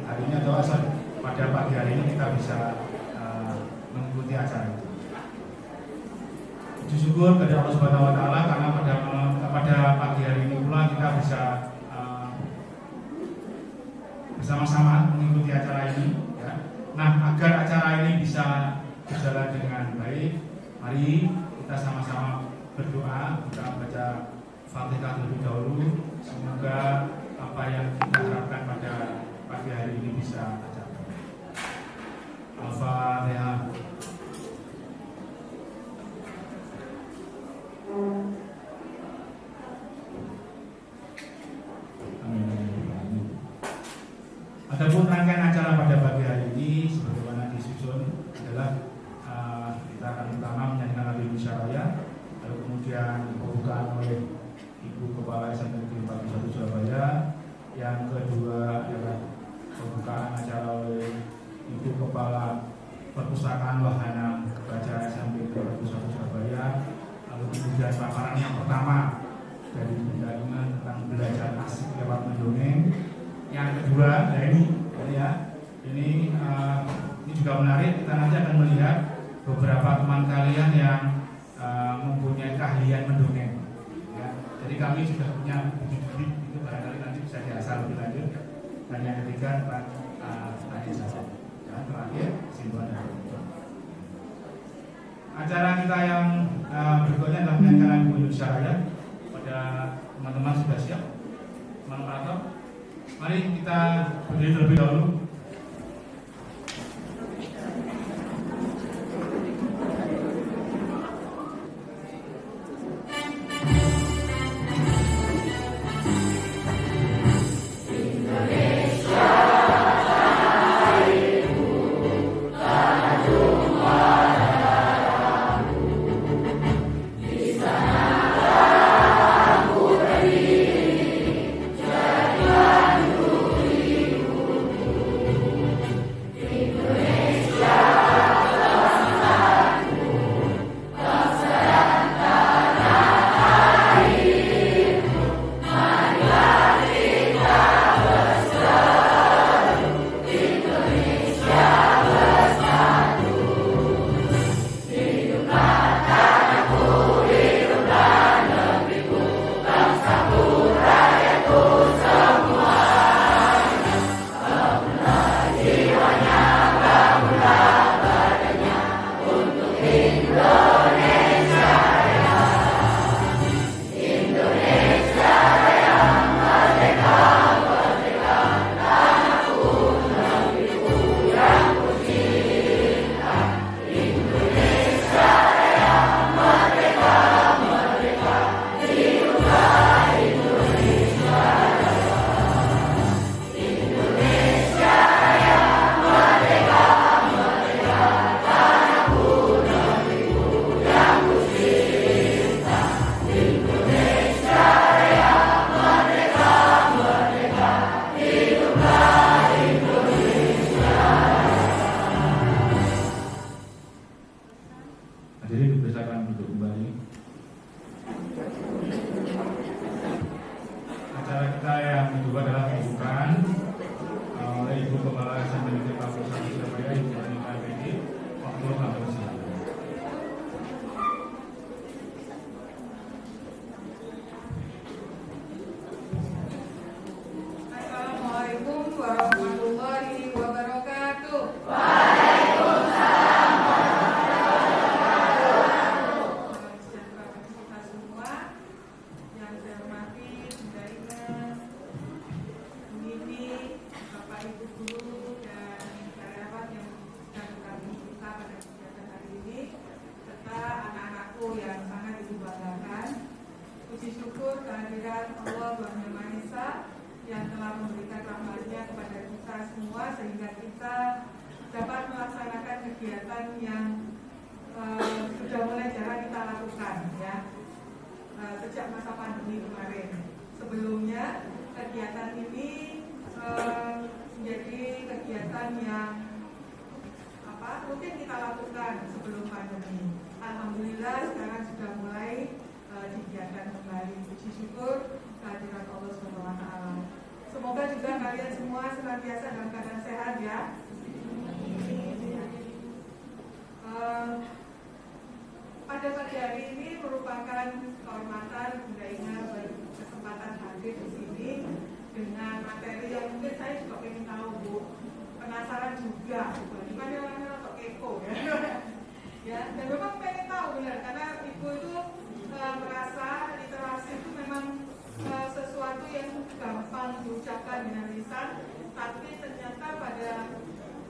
hari ini atau pada pagi hari ini kita bisa mengikuti acara itu. Puji syukur kepada Allah Subhanahu wa taala karena pada pagi hari ini pula kita bisa bersama-sama mengikuti acara ini ya. Nah, agar acara ini bisa berjalan dengan baik, mari kita sama-sama berdoa, kita baca Fatihah terlebih dahulu. Semoga apa yang kita harapkan pada pagi hari ini bisa tercapai. Al-Fatihah. Adapun rangkaian acara pada pagi hari ini sebagaimana disusun adalah kita akan pertama menyanyikan lagu Indonesia Raya, lalu kemudian pembukaan oleh Ibu Kepala SMP Negeri 41 Surabaya. Yang kedua adalah pembukaan acara oleh Ibu Kepala Perpustakaan Wahana Baca SMP Negeri 41 Surabaya. Lalu kemudian paparan yang pertama dari Bunda Iman tentang belajar asik lewat mendongeng. Yang kedua, ini juga menarik. Kita nanti akan melihat beberapa teman kalian yang mempunyai keahlian mendongeng. Ya. Jadi kami sudah punya bibit-bibit itu, barangkali nanti bisa diasah lebih lanjut. Dan yang ketiga tadi saja. Dan terakhir kesimpulan dari itu. Acara kita yang berikutnya adalah menyanyikan lagu Indonesia Raya. Pada teman-teman sudah siap? Teman operator? Mari kita berdiri terlebih dahulu. Sejak masa pandemi kemarin. Sebelumnya kegiatan ini menjadi kegiatan yang rutin kita lakukan sebelum pandemi. Alhamdulillah sekarang sudah mulai digiatkan kembali. Puji syukur kehadirat Allah SWT. Semoga juga kalian semua senantiasa dalam keadaan hari ini merupakan kehormatan Bunda Inga berkesempatan hadir di sini dengan materi yang mungkin saya juga ingin tahu, Bu. Penasaran juga, gimana orang-orang kok kepo ya. Ya, dan memang pengen tahu benar karena Ibu itu merasa literasi itu memang sesuatu yang gampang diucapkan dengan lisan, tapi ternyata pada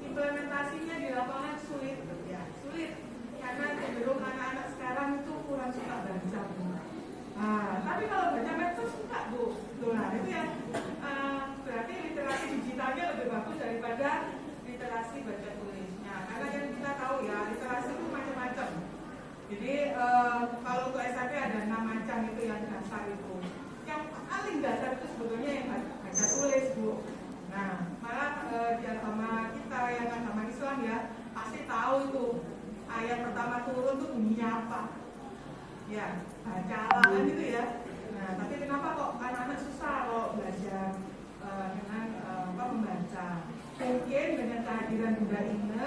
implementasinya di lapangan sulit, ya sulit karena cenderung anak-anak sekarang itu kurang suka baca. Tapi kalau baca medsos suka, Bu. Nah, itu yang berarti literasi digitalnya lebih bagus daripada literasi baca tulisnya. Karena yang kita tahu ya, literasi itu macam-macam. Jadi kalau untuk SAP ada 6 macam itu yang dasar itu. Yang paling dasar itu sebetulnya yang baca tulis, Bu. Nah, malah di agama kita yang agama Islam ya pasti tahu itu ayat pertama turun tuh bunyinya apa. Ya, baca kan gitu ya. Nah, tapi kenapa kok anak-anak susah kalau belajar dengan membaca? Mungkin dengan kehadiran Bunda Inge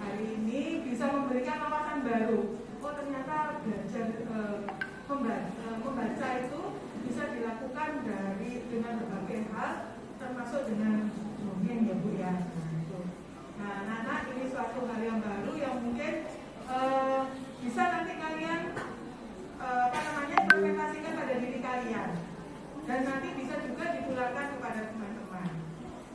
hari ini bisa memberikan wawasan baru. Oh, ternyata belajar membaca itu bisa dilakukan dengan berbagai hal, termasuk dengan dongeng ya Bu ya. Nah, anak-anak ini suatu hal yang baru yang mungkin bisa nanti kalian implementasikan pada diri kalian dan nanti bisa juga ditularkan kepada teman-teman.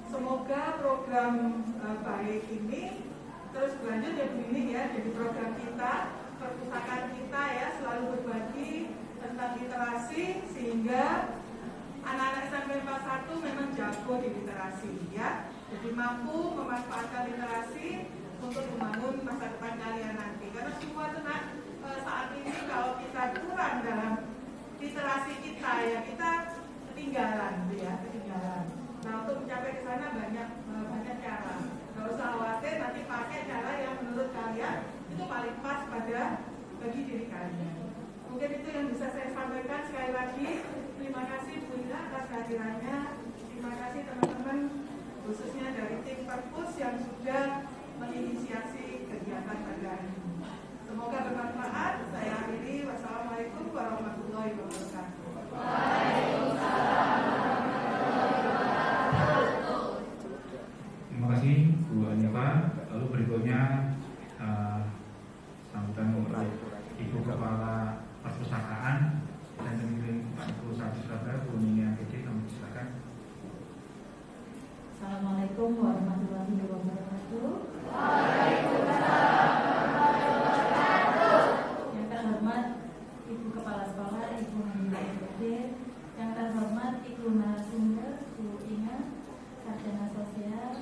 Semoga program baik ini terus berlanjut ya begini ya, jadi program kita, perpustakaan kita ya selalu berbagi tentang literasi sehingga anak-anak SMP 41 memang jago di literasi ya, jadi mampu memanfaatkan literasi untuk membangun masa depan kalian nanti. Karena semua itu saat ini kalau kita kurang dalam literasi kita ya kita ketinggalan, ya ketinggalan. Nah, untuk mencapai ke sana banyak cara. Gak usah khawatir, nanti pakai cara yang menurut kalian itu paling pas bagi diri kalian. Mungkin itu yang bisa saya sampaikan. Sekali lagi terima kasih Bu Ina atas kehadirannya. Terima kasih teman-teman khususnya dari tim Perpus yang sudah menginisiasi kegiatan pada hari ini. Semoga bermanfaat. Saya akhiri. Wassalamualaikum warahmatullahi wabarakatuh. Terima kasih Bu Anjava. Lalu berikutnya sambutan oleh Ibu Kepala Perpustakaan dan Pemimpin 41 Surabaya Bu Nini Angkede. Kami silakan. Assalamualaikum warahmatullahi wabarakatuh. Yang terhormat Ibu Kepala Sekolah Ibu Nini Angkede, yang terhormat Ibu narasumber Bu Inga, Sarjana Sosial,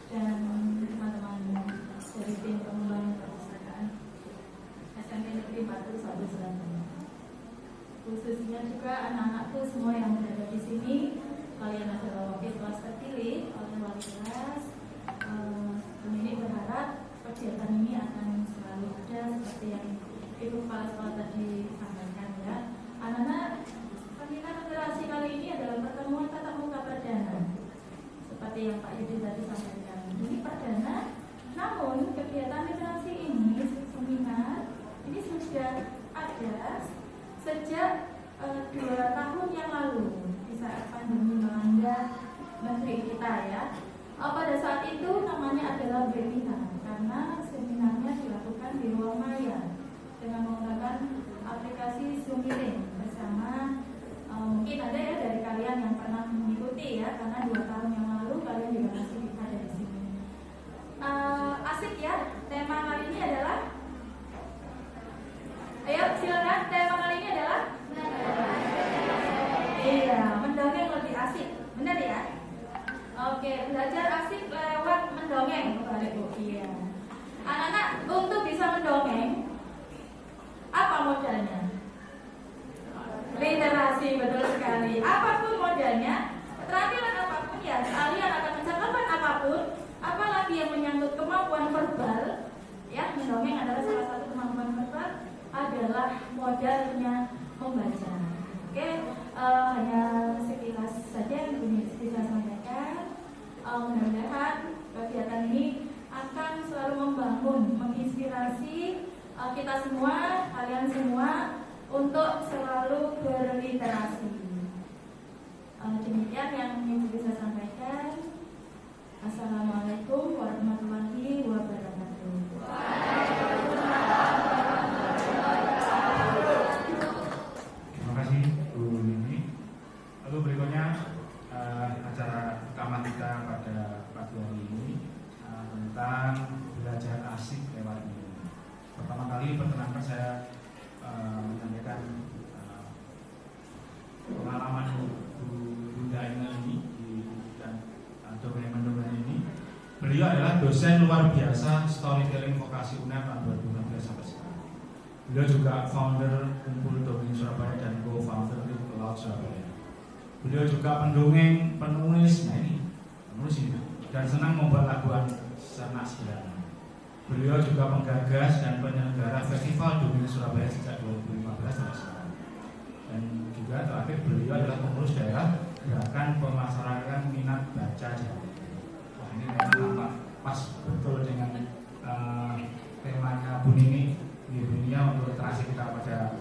dan teman-teman dari tim pengembangan perpustakaan SMP Negeri 41 Surabaya. Khususnya juga anak-anakku semua yang berada di sini. Kalian adalah wakil kelas terpilih oleh wali kelas. Ini berharap kegiatan ini akan selalu ada seperti yang Ibu Kepala Sekolah tadi sampaikan ya. Anak-anak, seminar literasi kali ini adalah pertemuan tatap muka perdana. Seperti yang Pak Yudi tadi sampaikan. Ini perdana, namun kegiatan literasi ini, seminar ini sudah ada sejak 2 tahun yang lalu di saat pandemi melanda negeri kita ya. Pada saat itu namanya adalah webinar karena seminarnya dilakukan di ruang maya dengan menggunakan aplikasi Zoom Meeting bersama mungkin ada ya dari kalian yang pernah mengikuti ya, karena 2 tahun yang lalu kalian juga masih ada di sini. Asik ya, tema kali ini adalah, ayo silakan, tema kali ini adalah iya, mendongeng lebih asik, benar ya? Oke, belajar asik lewat mendongeng, Bapak Ibu. Iya. Anak-anak, untuk bisa mendongeng, apa modalnya? Literasi, betul sekali. Apapun modalnya, keterampilan apapun ya, kalian akan mencapai apapun, apalagi yang menyangkut kemampuan verbal, ya, mendongeng adalah salah satu kemampuan verbal, adalah modalnya membaca. Oke, hanya sekilas saja yang bisa saya sampaikan. Mudah-mudahan kegiatan ini akan selalu membangun, menginspirasi kita semua. kalian semua untuk selalu berliterasi. Demikian yang ingin bisa sampaikan. Assalamualaikum warahmatullahi wabarakatuh. Terima kasih Bu Nini. Lalu berikutnya acara utama kita pada pagi hari ini tentang belajar asik lewat ini. Pertama kali perkenankan saya menyampaikan pengalaman Bunda Ina ini dan dokumen-dokumen ini. Beliau adalah dosen luar biasa storytelling vokasi UNER tahun 2015 sampai sekarang. Beliau juga founder Kumpul Dongeng Surabaya dan co-founder Read Aloud Surabaya. Beliau juga pendongeng, penulis ini, dan senang membuat laguan Sanak Sederhana. Beliau juga penggagas dan penyelenggara Festival Dongeng Surabaya sejak 2015 sampai sekarang. Dan juga terakhir beliau adalah pengurus daerah Gerakan Pemasarakatan Minat Baca Jawa. Wah, ini memang nampak pas betul dengan temanya Bu Nini di dunia untuk literasi kita pada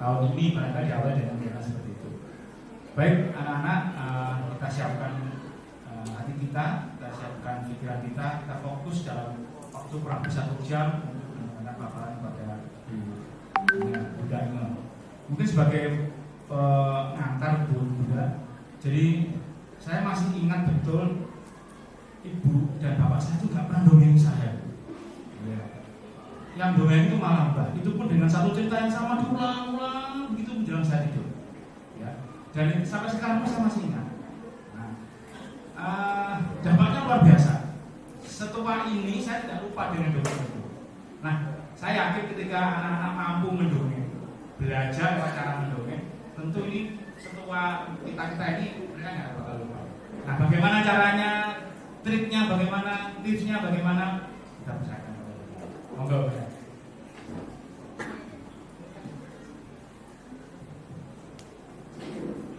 tahun ini, barangkali diawali dengan tema seperti itu. Baik anak-anak, kita siapkan hati kita siapkan pikiran kita fokus dalam waktu kurang lebih 1 jam untuk mendengarkan paparan pada Bunda Ina. Mungkin sebagai pengantar Bunda, jadi saya masih ingat betul Ibu dan Bapak saya itu gak pernah dongeng saya. Yang dongeng itu malah Mbak, itu pun dengan satu cerita yang sama diulang-ulang begitu menjelang saya tidur. Ya. Dan sampai sekarang pun saya masih ingat. Dampaknya luar biasa. Setua ini saya tidak lupa dengan dongeng itu. Nah, saya yakin ketika anak-anak mampu mendongeng, belajar cara mendongeng, tentu ini setua kita ini mereka nggak bakal lupa. Nah, bagaimana caranya, triknya, bagaimana tipsnya, bagaimana kita percayakan. Monggo.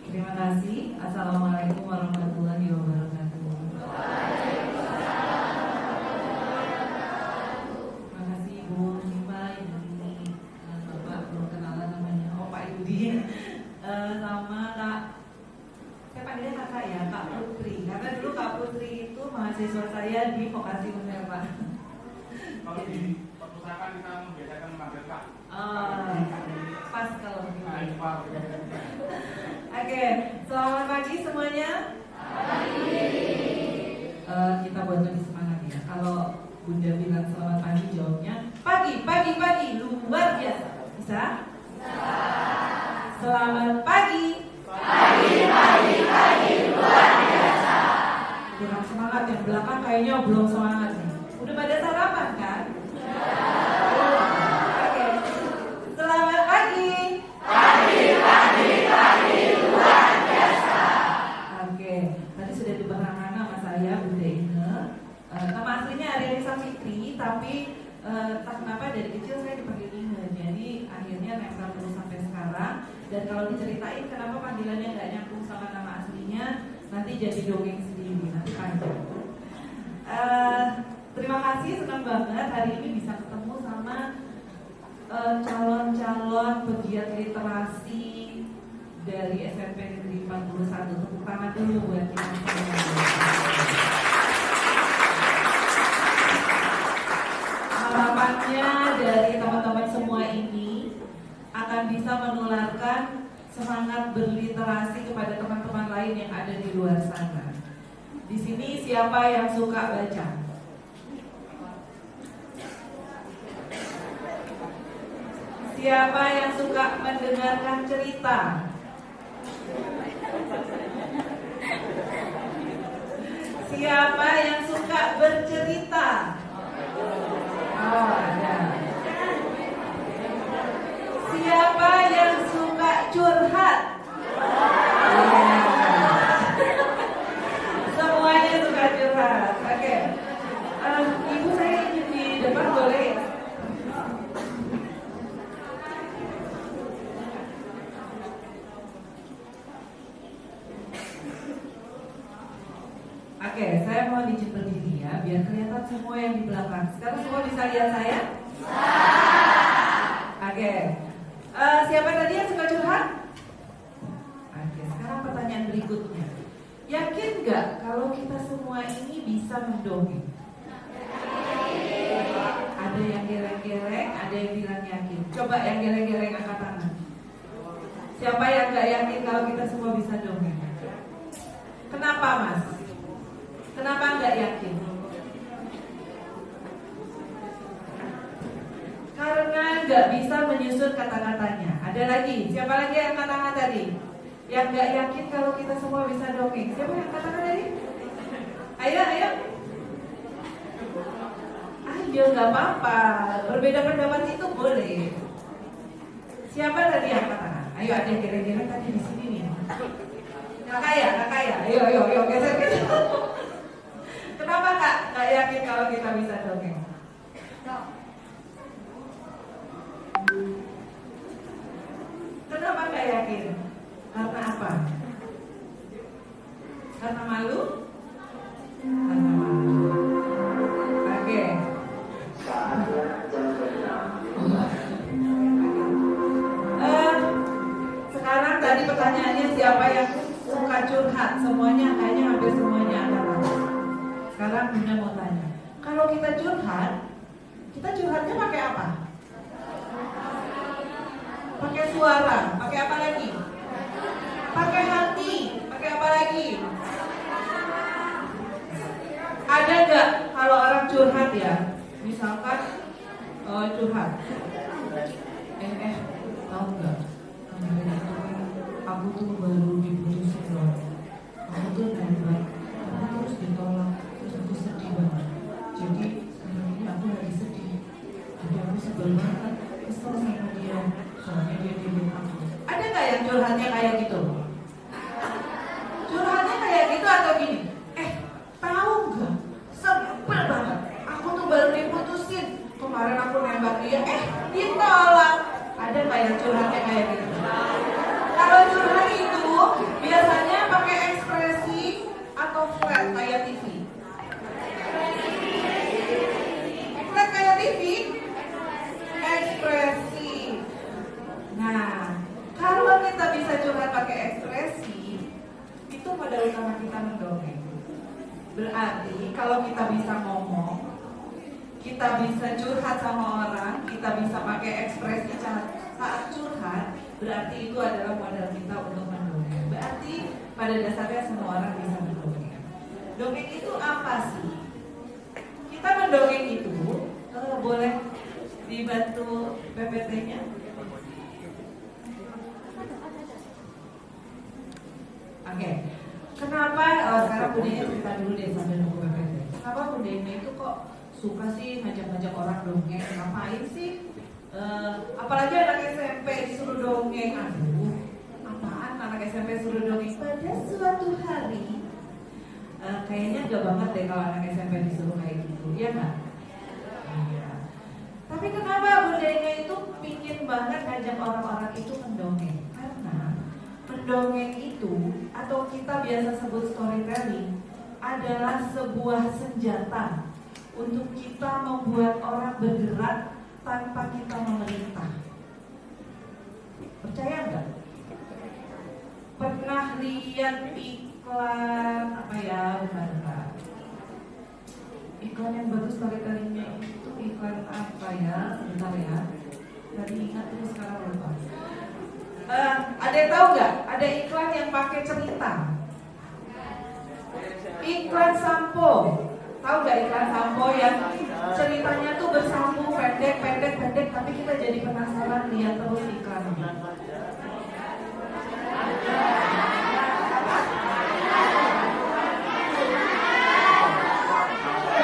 Terima kasih. Assalamualaikum warahmatullahi wabarakatuh. Terima kasih Bu Nipa, Ibu Nini, Bapak belum kenalan namanya. Oh Pak Yudi, sama Kak. Saya panggilnya kakak ya, Kak Putri. Karena dulu Kak Putri itu mahasiswa saya di vokasi UNER Pak. Kalau di perpustakaan kita membiasakan memanggil Kak. Pas kalau gitu. Nah, Oke, selamat pagi semuanya. Kita buat lebih semangat ya. Kalau Bunda bilang selamat pagi, jawabnya pagi, luar biasa. Bisa? Selamat pagi. Luar biasa. Kurang semangat, yang belakang kayaknya belum semangat nih. Udah pada sarapan kan? Oke. Selamat pagi. Luar biasa. Oke, tadi sudah dibahas nama saya Bunda Ina. Nama aslinya Arianisa Fitri, tapi tak kenapa dari kecil saya dipanggil Ina. Jadi akhirnya nempel terus sampai sekarang. Dan kalau diceritain kenapa panggilannya nggak nyambung sama nama aslinya, nanti jadi dongeng sendiri, nanti panjang. Terima kasih, senang banget hari ini bisa ketemu sama calon-calon pegiat literasi dari SMP Negeri 41. Tepuk tangan dulu buat kita semua. Harapannya dari teman-teman semua ini akan bisa menularkan semangat berliterasi kepada teman-teman lain yang ada di luar sana. Di sini siapa yang suka baca? Siapa yang suka mendengarkan cerita? Siapa yang suka bercerita? Oh, ada. Siapa yang suka curhat? Semuanya suka curhat. Oke. Ibu saya ingin di depan boleh ya? Oke, saya mau izin berdiri ya, biar kelihatan semua yang di belakang. Sekarang semua bisa lihat saya? Oke. Siapa tadi yang suka curhat? Oke, sekarang pertanyaan berikutnya. Yakin nggak kalau kita semua ini bisa mendongeng? Ada yang geleng-geleng, ada yang bilang yakin. Coba yang geleng-geleng angkat tangan. Siapa yang nggak yakin kalau kita semua bisa dongeng? Kenapa, Mas? Kenapa nggak yakin? Karena nggak bisa menyusun kata-katanya. Ada lagi? Siapa lagi yang angkat tangan tadi? Yang nggak yakin kalau kita semua bisa dongeng? Siapa yang angkat tangan tadi? Ayo. Ayo, nggak apa-apa. Berbeda pendapat itu boleh. Siapa tadi yang angkat tangan? Ayo, ada yang geleng-geleng tadi di sini nih. Kakak ya. Ayo, geser. Kenapa Kak nggak yakin kalau kita bisa dongeng? Kenapa nggak yakin? Karena apa? Karena malu? Karena malu. Oke. Sekarang tadi pertanyaannya siapa yang suka curhat? Semuanya, kayaknya hampir semuanya ada. Sekarang Bunda mau tanya, kalau kita curhatnya pakai apa? Pakai suara, pakai apa lagi? Pakai hati, pakai apa lagi? Ada nggak kalau orang curhat ya? Misalkan curhat, tahu nggak? Kemarin itu aku tuh baru diputusin loh. Aku tuh nembak, aku terus ditolak, terus aku sedih banget. Jadi sekarang ini aku lagi sedih. Jadi aku sebel banget, kesel sama dia. Soalnya dia bilang aku. Ada nggak yang curhatnya kayak gitu? Curhatnya kayak gitu atau gini? Tahu nggak? Sebel banget. Aku tuh baru diputusin. Kemarin aku nembak dia, ditolak. Ada nggak yang curhatnya kayak gitu? Kalau curhat itu biasanya pakai ekspresi atau flat kayak TV? Flat kayak TV? Ekspresi. Nah, kalau kita bisa curhat pakai ekspresi, itu modal utama kita mendongeng. Berarti kalau kita bisa ngomong, kita bisa curhat sama orang, kita bisa pakai ekspresi saat curhat, berarti itu adalah modal kita untuk mendongeng. Berarti pada dasarnya semua orang bisa mendongeng. Dongeng itu apa sih? Kita mendongeng itu boleh dibantu PPT-nya. Oke. Kenapa sekarang Budenya cerita dulu deh sambil nunggu PPT. Kenapa Budenya itu kok suka sih ngajak-ngajak orang dongeng? Ngapain sih? Apalagi anak SMP disuruh dongeng. Aduh, apaan anak SMP suruh dongeng? Pada suatu hari kayaknya gak banget deh kalau anak SMP disuruh kayak gitu, ya nggak? Iya. Tapi kenapa Budenya itu pingin banget ngajak orang-orang itu mendongeng? Karena mendongeng itu, atau kita biasa sebut storytelling, adalah sebuah senjata untuk kita membuat orang bergerak tanpa kita memerintah. Percaya nggak? Pernah lihat iklan apa ya? Bukan. Iklan yang bagus storytellingnya itu iklan apa ya? Sebentar ya. Tadi ingat terus sekarang lupa. Ada yang tahu nggak? Ada iklan yang pakai cerita. Iklan sampo. Tahu nggak iklan sampo yang ceritanya tuh bersambung pendek, tapi kita jadi penasaran lihat terus iklannya.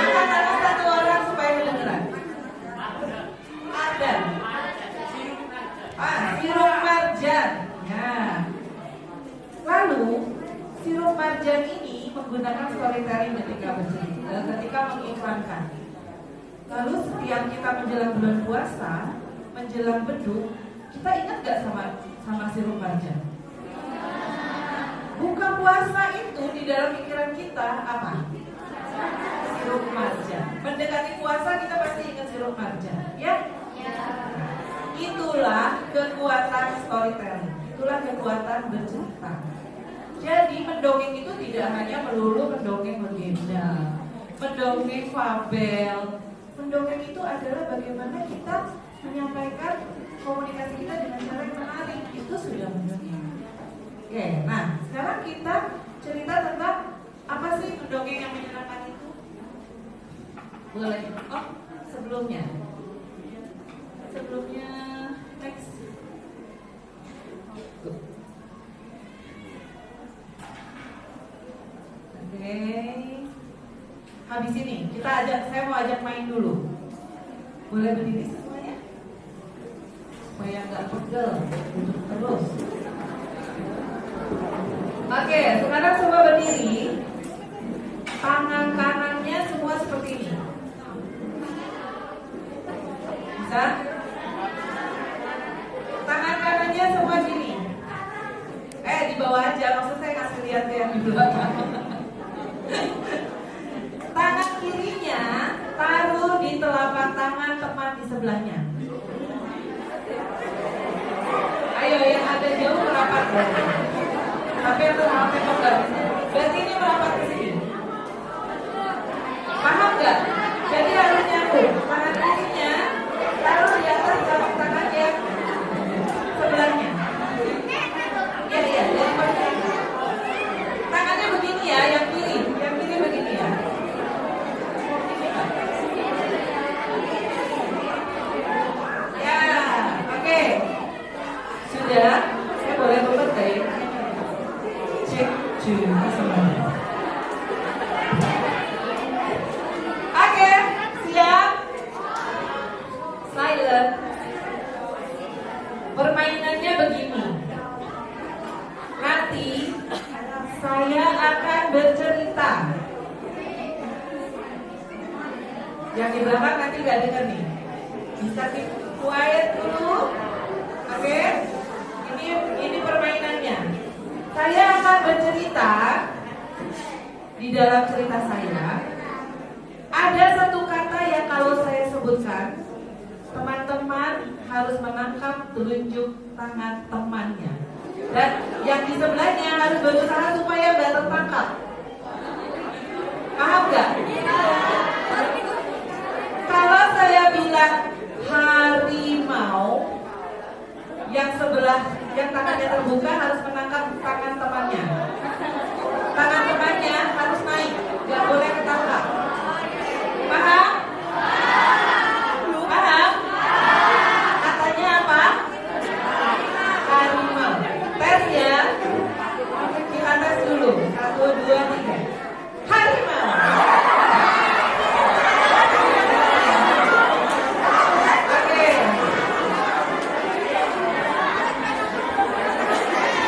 Katakan satu orang supaya kedengeran. Ada. Sirup marjan. Nah, lalu sirup marjan ini menggunakan storytelling ketika mengiklankan. Lalu setiap kita menjelang bulan puasa, menjelang beduk, kita ingat gak sama sirup marjan? Buka puasa itu di dalam pikiran kita apa? Sirup marjan. Mendekati puasa kita pasti ingat sirup marjan, ya? Itulah kekuatan storytelling, itulah kekuatan bercerita. Jadi mendongeng itu tidak hanya melulu mendongeng legenda, mendongeng fabel. Mendongeng itu adalah bagaimana kita menyampaikan komunikasi kita dengan cara yang menarik. Itu sudah mendongeng. Oke, nah sekarang kita cerita tentang apa sih mendongeng yang menyenangkan itu? Boleh? Oh, sebelumnya next. Oke. Habis ini saya mau ajak main dulu. Boleh berdiri semuanya? Supaya nggak pegel, duduk terus. Oke, sekarang semua berdiri. Tangan kanannya semua seperti ini. Bisa? Tangan kanannya semua gini. Di bawah aja, maksud saya kasih lihat yang di belakang. Tangan kirinya taruh di telapak tangan teman di sebelahnya. Ayo, yang ada jauh merapat. Tapi yang terlalu pegang. Berarti ini merapat ke sini. Paham nggak? Jadi harus nyambung. Tangan kirinya taruh di atas telapak tangan yang sebelahnya. Iya, dari mana? Tangannya begini ya, yang kiri begini ya. Ya, oke. Sudah, saya boleh memperbaiki. Cek juga semuanya. Oke, siap. Silent. Permainannya begini. Nanti saya akan bercerita. Yang di belakang nanti gak dengar nih. Bisa keep quiet dulu. Oke? Ini permainannya. Saya akan bercerita. Di dalam cerita saya ada satu kata yang kalau saya sebutkan, teman-teman harus menangkap telunjuk tangan temannya. Dan yang di sebelahnya harus berusaha supaya nggak tertangkap. Paham nggak? Kalau saya bilang harimau, yang sebelah, yang tangannya terbuka harus menangkap tangan temannya. Tangan temannya harus naik, nggak boleh ketangkap. Paham? Paham? Katanya apa? Harimau. Tes ya. Kita tes dulu. 1, 2, 3. Harimau. Oke.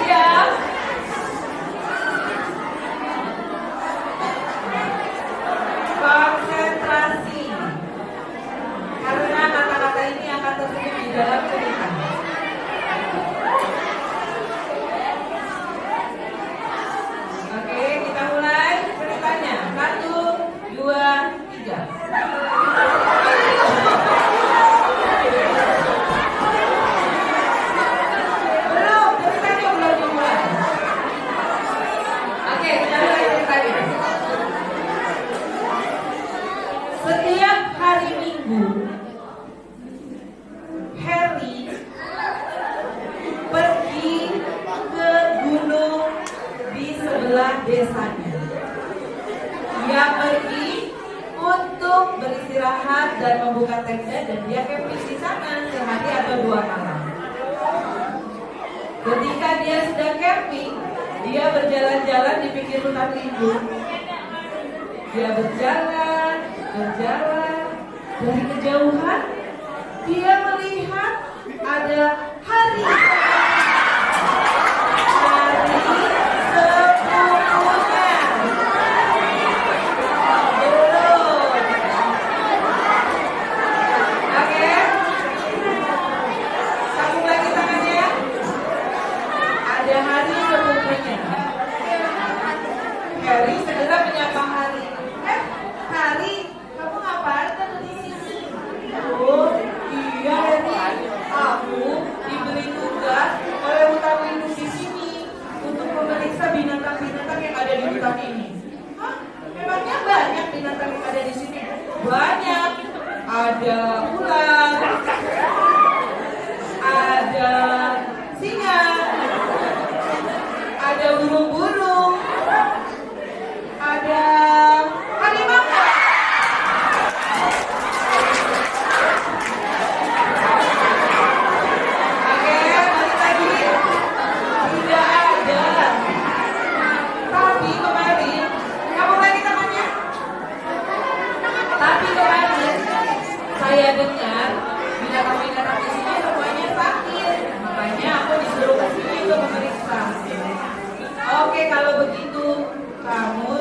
Siap. Konsentrasi. Karena kata-kata ini akan tersebut di dalam cerita. Oke, kita mulai ceritanya. 1, 2, 3. Belum, ceritanya belum dimulai. Oke, kita mulai ceritanya. Setiap hari Minggu, Harry pergi ke gunung di sebelah desanya. Dia pergi untuk beristirahat dan membuka tenda, dan dia camping di sana sehari atau 2 malam. Ketika dia sedang camping, dia berjalan-jalan di pinggir hutan lindung. Dia berjalan. Dari kejauhan, dia melihat ada hari sepupunya. Oke. Sambung lagi tangannya. Ada hari sepupunya. Harry segera menyapa Hari. Hari, kamu ngapain tadi di sini? Oh, iya Harry. Aku burung-burung, ada harimau nggak? Oke, balik lagi. Tidak ada. Tapi kemarin, kamu lagi tangannya? Tapi kemarin saya dengar binatang-binatang di sini semuanya sakit, makanya aku disuruh ke sini untuk memeriksa. Oke, kalau begitu kamu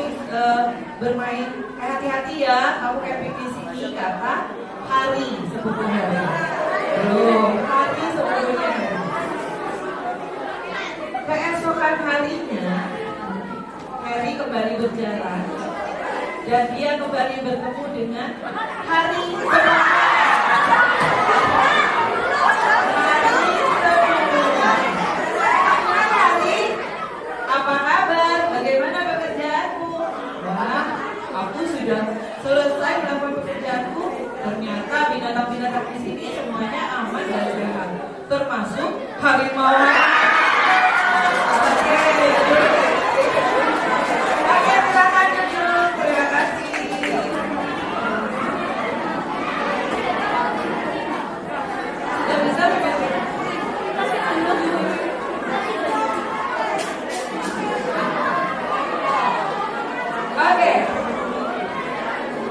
bermain hati-hati ya. Kamu camping di sini kata hari sebelum hari. Belum, hari sebelumnya hari. Keesokan harinya Harry kembali berjalan dan dia kembali bertemu dengan hari sebelumnya. Apa kabar? Bagaimana pekerjaanmu? Wah, aku sudah selesai melakukan pekerjaanku. Ternyata binatang-binatang di sini semuanya aman dan sehat, termasuk harimau. Oke, silakan duduk. Terima kasih. Sudah bisa berbagi? Oke.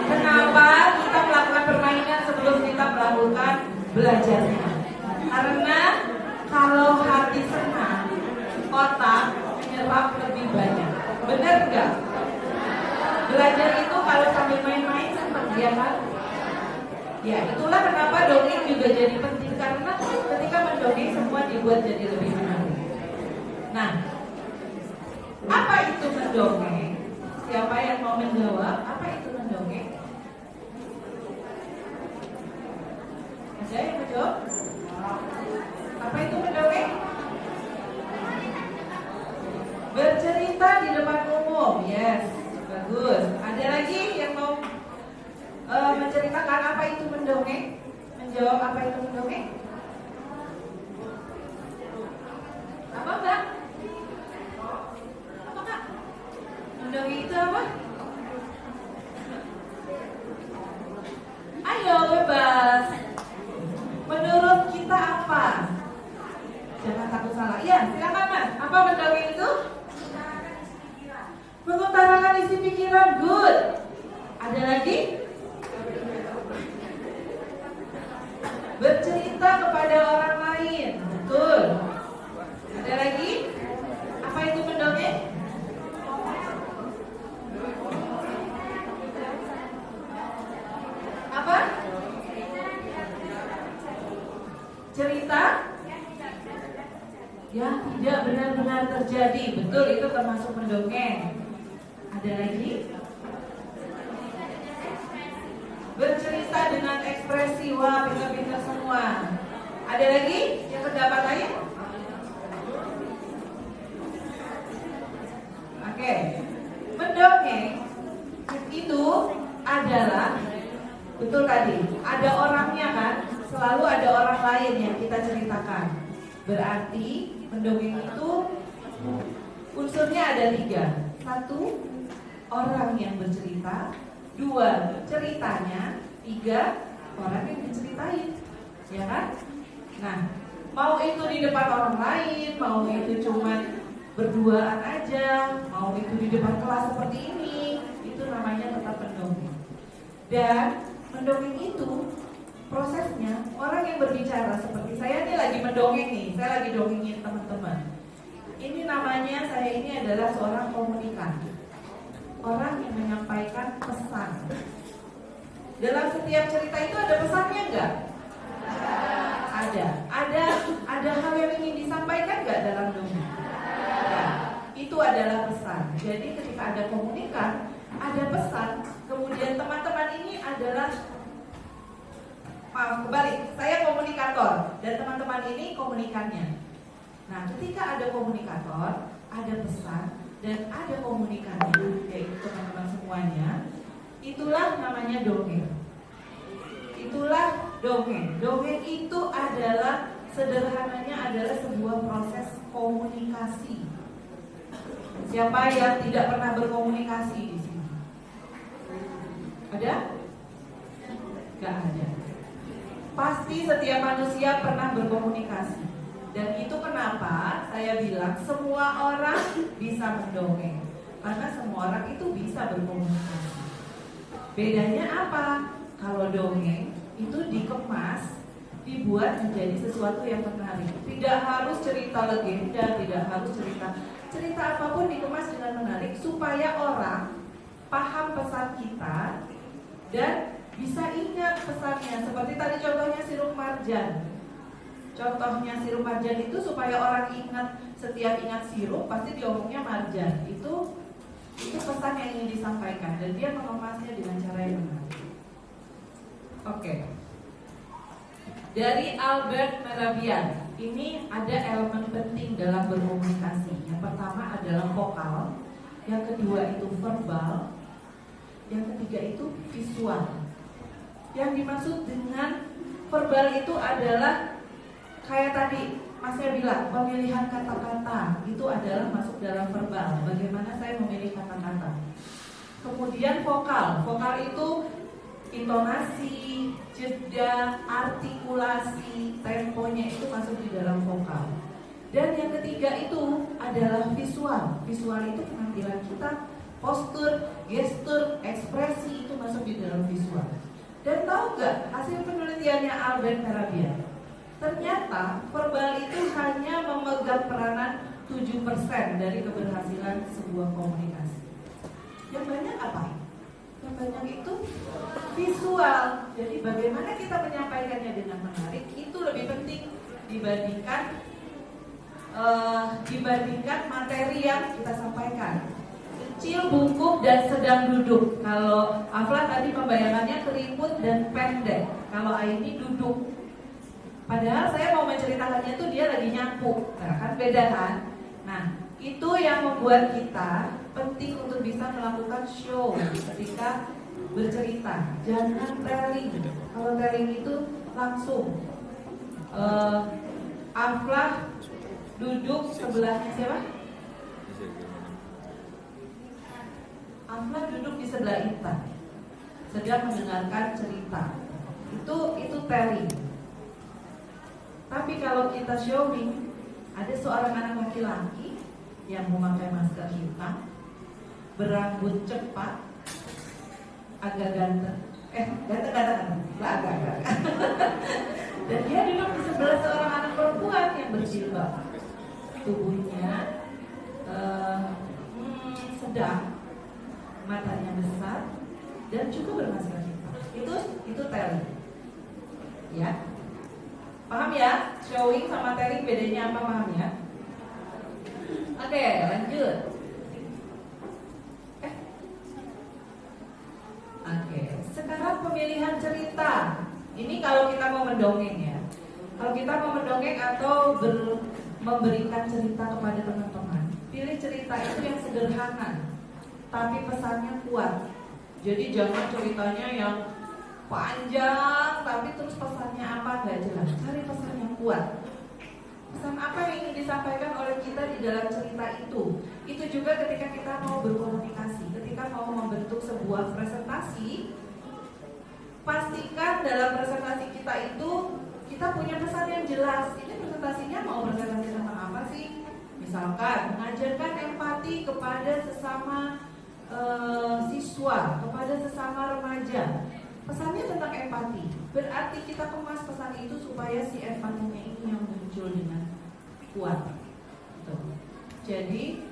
Kenapa kita melakukan permainan sebelum kita melakukan belajarnya? Karena kalau hati senang, otak menyerap lebih banyak. Benar nggak? Belajar itu kalau sambil main-main senang, ya kan? Ya, itulah kenapa dongeng juga jadi penting, karena ketika mendongeng semua dibuat jadi lebih menarik. Nah, apa itu mendongeng? Siapa yang mau menjawab? Apa itu mendongeng? Ada yang menjawab? Apa itu mendongeng? Bercerita di depan umum. Yes, bagus. Ada lagi yang mau menceritakan apa itu mendongeng? Menjawab apa itu mendongeng? Apa enggak? Apa enggak? Mendongeng itu apa? Ayo bebas. Menurut kita apa? Jangan takut salah. Iya, silakan Mas. Apa mendongeng itu? Mengutarakan isi pikiran. Good. Ada lagi? Bercerita kepada orang lain. Betul. Ada lagi? Apa itu mendongeng? Apa? Cerita yang tidak benar-benar terjadi. Betul, itu termasuk mendongeng. Ada lagi? Bercerita dengan ekspresi. Wah, pintar-pintar semua. Ada lagi yang pendapat lain? Oke. Mendongeng itu adalah, betul tadi, ada orangnya kan? Selalu ada orang lain yang kita ceritakan. Berarti mendongeng itu unsurnya ada 3. 1, orang yang bercerita. 2, ceritanya. 3, orang yang diceritain. Ya kan? Nah, mau itu di depan orang lain, mau itu cuma berduaan aja, mau itu di depan kelas seperti ini, itu namanya tetap mendongeng. Dan mendongeng itu prosesnya, orang yang berbicara seperti saya ini lagi mendongeng nih, saya lagi dongengin teman-teman. Ini namanya, saya ini adalah seorang komunikator, orang yang menyampaikan pesan. Dalam setiap cerita itu ada pesannya enggak? Ada hal yang ingin disampaikan enggak dalam dongeng? Ya, itu adalah pesan. Jadi ketika ada komunikan, ada pesan, kemudian teman-teman ini adalah, maaf, kembali, saya komunikator dan teman-teman ini komunikannya. Nah, ketika ada komunikator, ada pesan, dan ada komunikannya, yaitu teman-teman semuanya, itulah namanya dongeng. Itulah dongeng. Dongeng itu adalah, sederhananya adalah sebuah proses komunikasi. Siapa yang tidak pernah berkomunikasi di sini? Ada? Gak ada. Pasti setiap manusia pernah berkomunikasi. Dan itu kenapa saya bilang semua orang bisa mendongeng. Karena semua orang itu bisa berkomunikasi. Bedanya apa? Kalau dongeng itu dikemas, dibuat menjadi sesuatu yang menarik. Tidak harus cerita legenda, tidak harus cerita apapun dikemas dengan menarik supaya orang paham pesan kita dan bisa ingat pesannya. Seperti tadi contohnya sirup marjan. Contohnya sirup marjan itu supaya orang ingat, setiap ingat sirup pasti diomongnya marjan. Itu pesan yang ingin disampaikan dan dia mengemasnya dengan cara yang benar. Oke. Dari Albert Mehrabian, ini ada elemen penting dalam berkomunikasi. Yang pertama adalah vokal, yang kedua itu verbal, yang ketiga itu visual. Yang dimaksud dengan verbal itu adalah kayak tadi Mas saya bilang, pemilihan kata-kata itu adalah masuk dalam verbal. Bagaimana saya memilih kata-kata. Kemudian vokal itu intonasi, jeda, artikulasi, temponya itu masuk di dalam vokal. Dan yang ketiga itu adalah visual. Visual itu penampilan kita, postur, gestur, ekspresi itu masuk di dalam visual. Dan tahu nggak hasil penelitiannya Albert Mehrabian? Ternyata verbal itu hanya memegang peranan 7% dari keberhasilan sebuah komunikasi. Yang banyak apa? Yang banyak itu visual. Jadi bagaimana kita menyampaikannya dengan menarik itu lebih penting dibandingkan materi yang kita sampaikan. Kecil, bungkuk, dan sedang duduk. Kalau Afla tadi pembayangannya keriput dan pendek. Kalau Aini duduk. Padahal saya mau menceritakannya itu dia lagi nyapu. Nah, kan beda kan? Nah, itu yang membuat kita penting untuk bisa melakukan show ketika bercerita. Jangan telling. Kalau telling itu langsung. Aflah duduk sebelahnya siapa? Aflah duduk di sebelah Intan, sedang mendengarkan cerita. Itu telling. Tapi kalau kita showing, ada seorang anak laki-laki yang memakai masker hitam, berambut cepat, agak ganteng. Ganteng. Dan dia duduk di sebelah seorang anak perempuan yang berjilbab. Tubuhnya sedang, matanya besar, dan juga bermasker hitam. Itu telling. Ya. Paham ya? Showing sama telling bedanya apa, paham ya? Oke, lanjut. Oke, sekarang pemilihan cerita. Ini kalau kita mau mendongeng ya. Kalau kita mau mendongeng atau memberikan cerita kepada teman-teman, pilih cerita itu yang sederhana, tapi pesannya kuat. Jadi jangan ceritanya yang panjang tapi terus pesannya apa gak jelas. Cari pesan yang kuat. Pesan apa yang ingin disampaikan oleh kita di dalam cerita itu. Itu juga ketika kita mau berkomunikasi, ketika mau membentuk sebuah presentasi, pastikan dalam presentasi kita itu kita punya pesan yang jelas. Ini presentasinya mau presentasi tentang apa sih? Misalkan mengajarkan empati kepada sesama siswa, kepada sesama remaja. Pesannya tentang empati. Berarti kita kemas pesan itu supaya si empatinya ini yang muncul dengan kuat. Jadi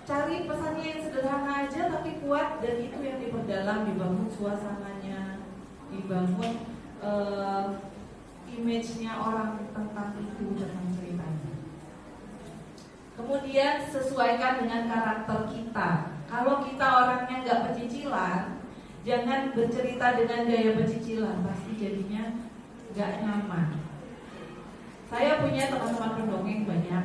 cari pesannya yang sederhana aja tapi kuat, dan itu yang diperdalam, dibangun suasananya, dibangun image-nya orang tentang itu, tentang ceritanya. Kemudian sesuaikan dengan karakter kita. Kalau kita orangnya nggak pecicilan, jangan bercerita dengan gaya pecicilan, pasti jadinya nggak nyaman. Saya punya teman-teman pendongeng banyak.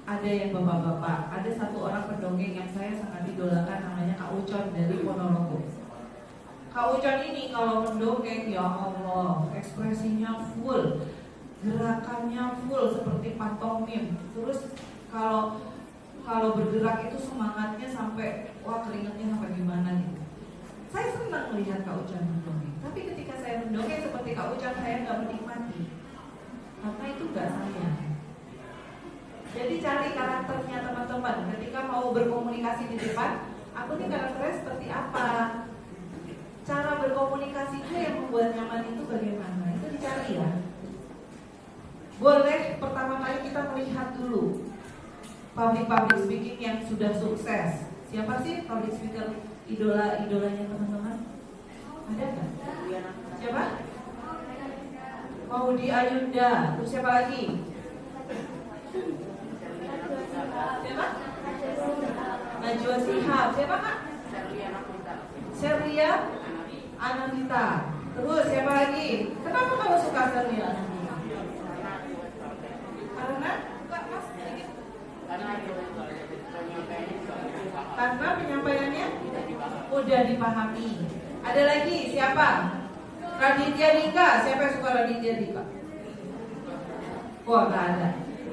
Ada yang bapak-bapak, ada satu orang pendongeng yang saya sangat idolakan, namanya Kak Ucon dari Ponorogo. Kak Ucon ini kalau mendongeng, ya Allah, ekspresinya full, gerakannya full seperti pantomim. Terus kalau kalau bergerak itu semangatnya sampai wah keringatnya sampai gimana gitu. Saya senang melihat Kak Ujang mendongeng, tapi ketika saya mendongeng seperti Kak Ujang saya nggak menikmati, karena itu nggak saya. Jadi cari karakternya teman-teman. Ketika mau berkomunikasi di depan, aku nih karakternya seperti apa? Cara berkomunikasinya yang membuat nyaman itu bagaimana? Itu dicari ya. Boleh pertama kali kita melihat dulu public speaking yang sudah sukses. Siapa sih public speaker idolanya teman-teman? Ada nggak? Siapa? Maudy Ayunda. Terus siapa lagi? Siapa? Najwa Shihab. Siapa Kak? Sherlia Anandita. Terus siapa lagi? Kenapa kamu suka Sherlia Anandita? Karena Kak Mas sedikit. Karena penyampaiannya mudah dipahami. Ada lagi siapa? Raditya Dika. Siapa yang suka Raditya Dika? Wah, nggak ada.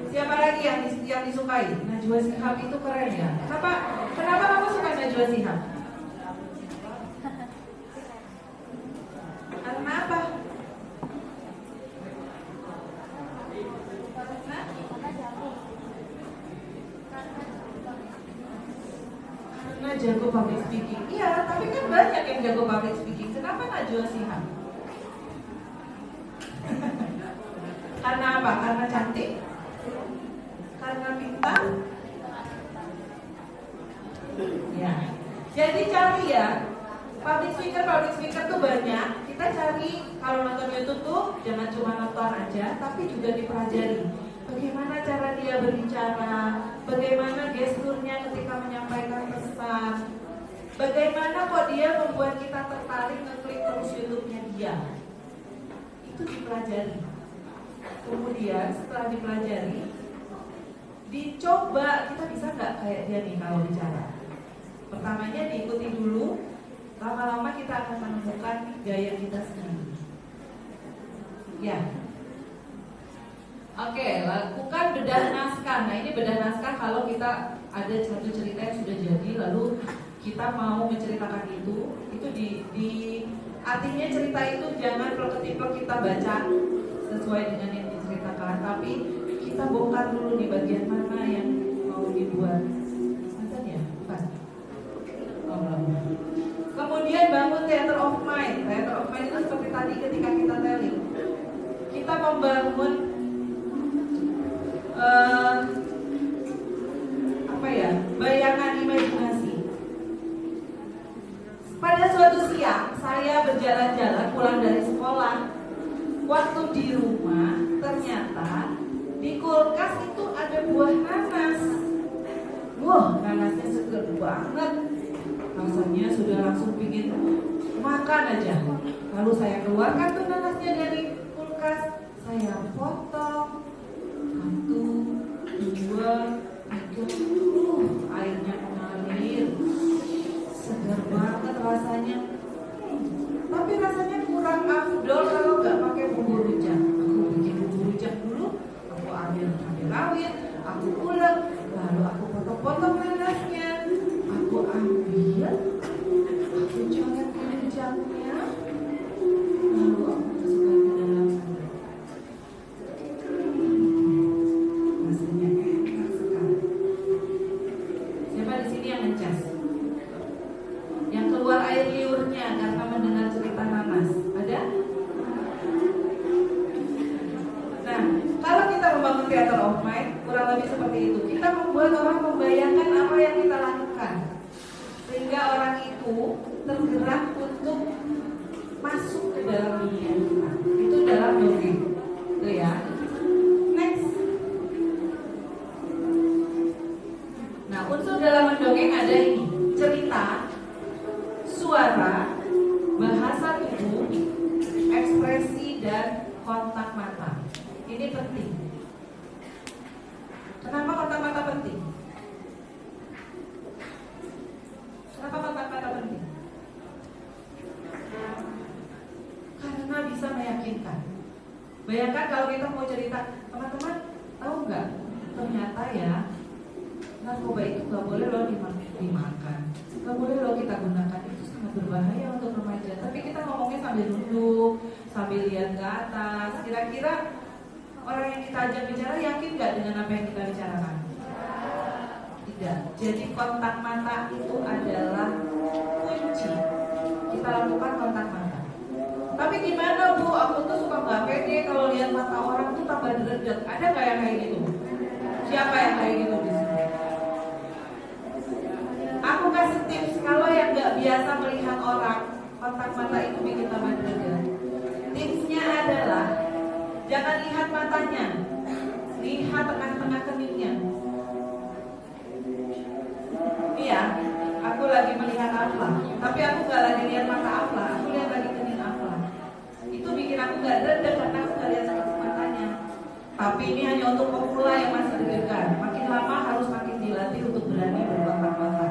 Siapa lagi yang disukai? Najwa Shihab itu keren ya. Kenapa kamu suka Najwa Shihab? Karena apa? Karena jago public speaking. Iya, tapi kan banyak yang jago public speaking. Kenapa Najwa Shihab? Karena apa? Karena cantik? Karena pintar? Ya. Jadi cari ya. Public speaker tuh banyak. Kita cari kalau nonton YouTube tuh jangan cuma nonton aja, tapi juga dipelajari. Bagaimana cara dia berbicara, bagaimana gesturnya ketika menyampaikan pesan, bagaimana kok dia membuat kita tertarik ngeklik terus YouTube-nya dia. Itu dipelajari. Kemudian setelah dipelajari, dicoba kita bisa nggak kayak dia nih kalau bicara. Pertamanya diikuti dulu, lama-lama kita akan menemukan gaya kita sendiri. Ya. Oke, lakukan bedah naskah. Nah ini bedah naskah kalau kita ada satu cerita yang sudah jadi, lalu kita mau menceritakan itu artinya cerita itu jangan plek-plek kita baca sesuai dengan yang diceritakan, tapi kita bongkar dulu di bagian mana yang mau dibuat. Masa ya? Bukan. Kemudian bangun theater of mind. Theater of mind itu seperti tadi ketika kita telling, kita membangun bayangan imajinasi. Pada suatu siang saya berjalan-jalan pulang dari sekolah. Waktu di rumah ternyata di kulkas itu ada buah nanas. Wah, nanasnya seger banget. Rasanya sudah langsung pingin makan aja. Lalu saya keluarkan tuh nanasnya dari kulkas. Saya potong 1, 2, 3. Airnya mengalir. Segar banget rasanya. Tapi rasanya kurang afdol kalau nggak pakai bumbu rujak. Aku bikin bumbu rujak dulu. Aku ambil cabai rawit. Aku ulek. Lalu aku potong-potong nanasnya. Aku ambil. Aku coret rujaknya. Lalu aku masukkan ke dalam mulut. Rasanya enak sekali. Siapa di sini yang ngecas? Yang keluar air liurnya karena mendengar cerita nanas. Ada? Nah, kalau kita membangun theater of mind, kurang lebih seperti itu. Kita membuat orang membayangkan apa yang kita lakukan, sehingga orang itu tergerak untuk masuk ke dalam dunia kita. Itu dalam dongeng. Itu ya. Next. Nah, unsur dalam mendongeng ada ini: cerita, suara, bahasa tubuh, ekspresi, dan kontak mata. Ini penting. Kenapa kontak mata penting? Kenapa kontak mata penting? Karena bisa meyakinkan. Bayangkan kalau kita mau cerita, teman-teman tahu nggak? Ternyata ya narkoba itu nggak boleh loh dimakan, nggak boleh loh kita gunakan, itu sangat berbahaya untuk remaja. Tapi kita ngomongnya sambil duduk, sambil lihat ke atas. Kira-kira orang yang kita ajak bicara yakin nggak dengan apa yang kita bicarakan? Tidak. Jadi kontak mata itu adalah kunci. Kita lakukan kontak mata. Tapi gimana Bu? Aku tuh suka nggak pede kalau lihat mata orang tuh tambah deg-deg. Ada nggak yang kayak gitu? Siapa yang kayak gitu di sini? Aku kasih tips kalau yang nggak biasa melihat orang, kontak mata itu bikin tambah deg-deg. Tipsnya adalah jangan lihat matanya, lihat tengah-tengah keningnya. Iya, aku lagi melihat Afla, tapi aku nggak lagi lihat mata Afla, aku lihat lagi kening Afla. Itu bikin aku nggak deg-deg karena aku nggak lihat tengah matanya. Tapi ini hanya untuk pemula yang masih deg-degan. Makin lama harus makin dilatih untuk berani berkontak mata.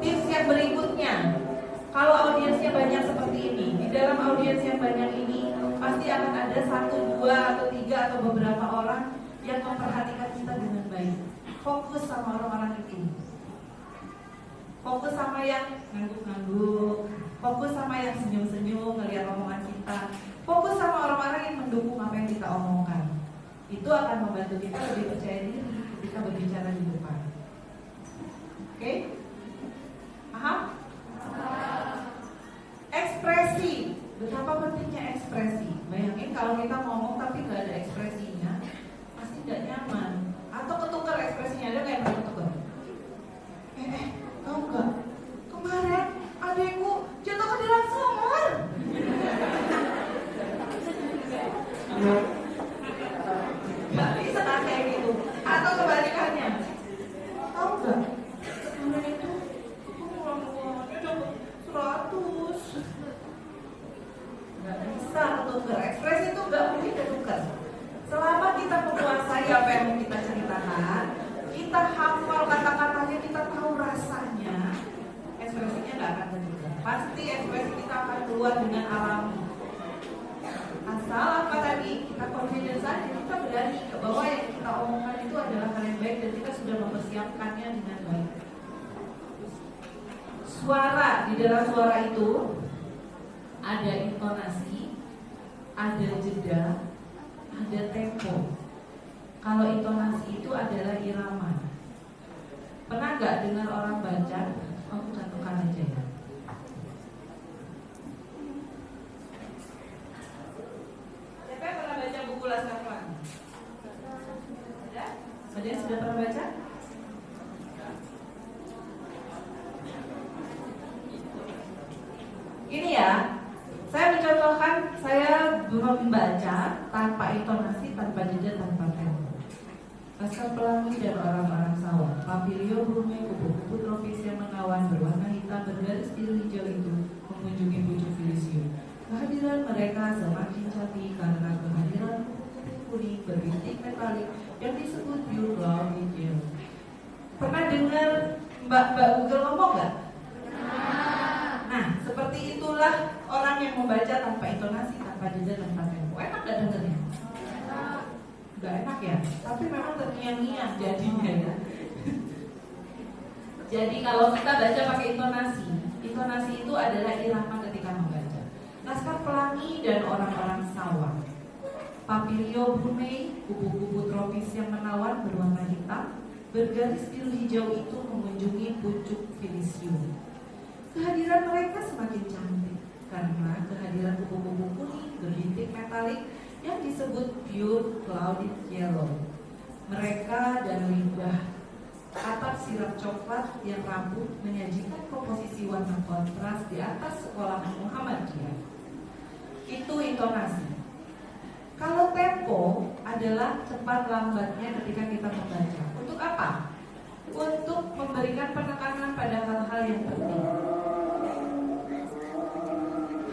Tips yang berikutnya, kalau audiensnya banyak seperti ini, di dalam audiens yang banyak ini pasti akan ada 1, 2, atau 3 atau beberapa orang yang memperhatikan kita dengan baik. Fokus sama orang-orang itu. Fokus sama yang ngangguk-ngangguk, fokus sama yang senyum-senyum ngelihat omongan kita, fokus sama orang-orang yang mendukung apa yang kita omongkan. Itu akan membantu kita lebih percaya diri ketika berbicara di depan. Oke? Paham? Ekspresi. Betapa pentingnya ekspresi. Bayangin kalau kita ngomong tapi nggak ada ekspresinya, pasti nggak nyaman. Atau ketukar ekspresinya, ada nggak yang pernah ketukar? Tahu nggak? Kemarin adekku jatuh ke dalam sumur. Nggak bisa kayak gitu. Atau kebalikannya. Tahu nggak? Kemarin itu aku pulang-pulangnya dapat 100. Nggak bisa ketukar. Ekspresi itu nggak mungkin ketukar. Selama kita menguasai apa yang mau kita ceritakan, kita hafal kata-katanya, kita tahu rasanya, ekspresinya nggak akan tertukar. Pasti ekspresi kita akan keluar dengan alami. Asal apa tadi? Kita confidence saja, kita berani ke bawah yang kita omongkan itu adalah hal yang baik dan kita sudah mempersiapkannya dengan baik. Suara, di dalam suara itu ada intonasi, ada jeda, ada tempo. Kalau intonasi itu adalah irama. Pernah nggak dengar orang baca? Aku contohkan aja ya. Siapa yang pernah baca buku Laskar Pelangi? Ada? Ada yang sudah pernah baca? Ini ya, saya mencontohkan, saya membaca tanpa intonasi, tanpa jeda, tanpa tempo. Laskar Pelangi dan orang-orang sawah, Papilio Brume, kupu-kupu tropis yang menawan berwarna hitam bergaris biru hijau itu mengunjungi pucuk Filisio. Kehadiran mereka semakin cantik karena kehadiran kupu-kupu kuning berbintik metalik yang disebut biru laut hijau. Pernah dengar Mbak Google ngomong nggak? Nah, seperti itulah orang yang membaca tanpa intonasi, tanpa jeda, tanpa tempo. Enak gak dengernya? Gak enak ya? Tapi memang terngiang-ngiang jadinya ya. Jadi kalau kita baca pakai intonasi, intonasi itu adalah irama ketika membaca. Laskar Pelangi dan orang-orang sawah, Papilio Brume, kupu-kupu tropis yang menawan berwarna hitam bergaris biru hijau itu mengunjungi pucuk Filisio. Kehadiran mereka semakin cantik karena kehadiran kupu-kupu kuning berbintik metalik yang disebut pure clouded yellow. Mereka dan lidah atap sirap coklat yang rambut menyajikan komposisi warna kontras di atas sekolah Muhammadiyah. Itu intonasi. Kalau tempo adalah cepat lambatnya ketika kita membaca. Untuk apa? Untuk memberikan penekanan pada hal-hal yang penting.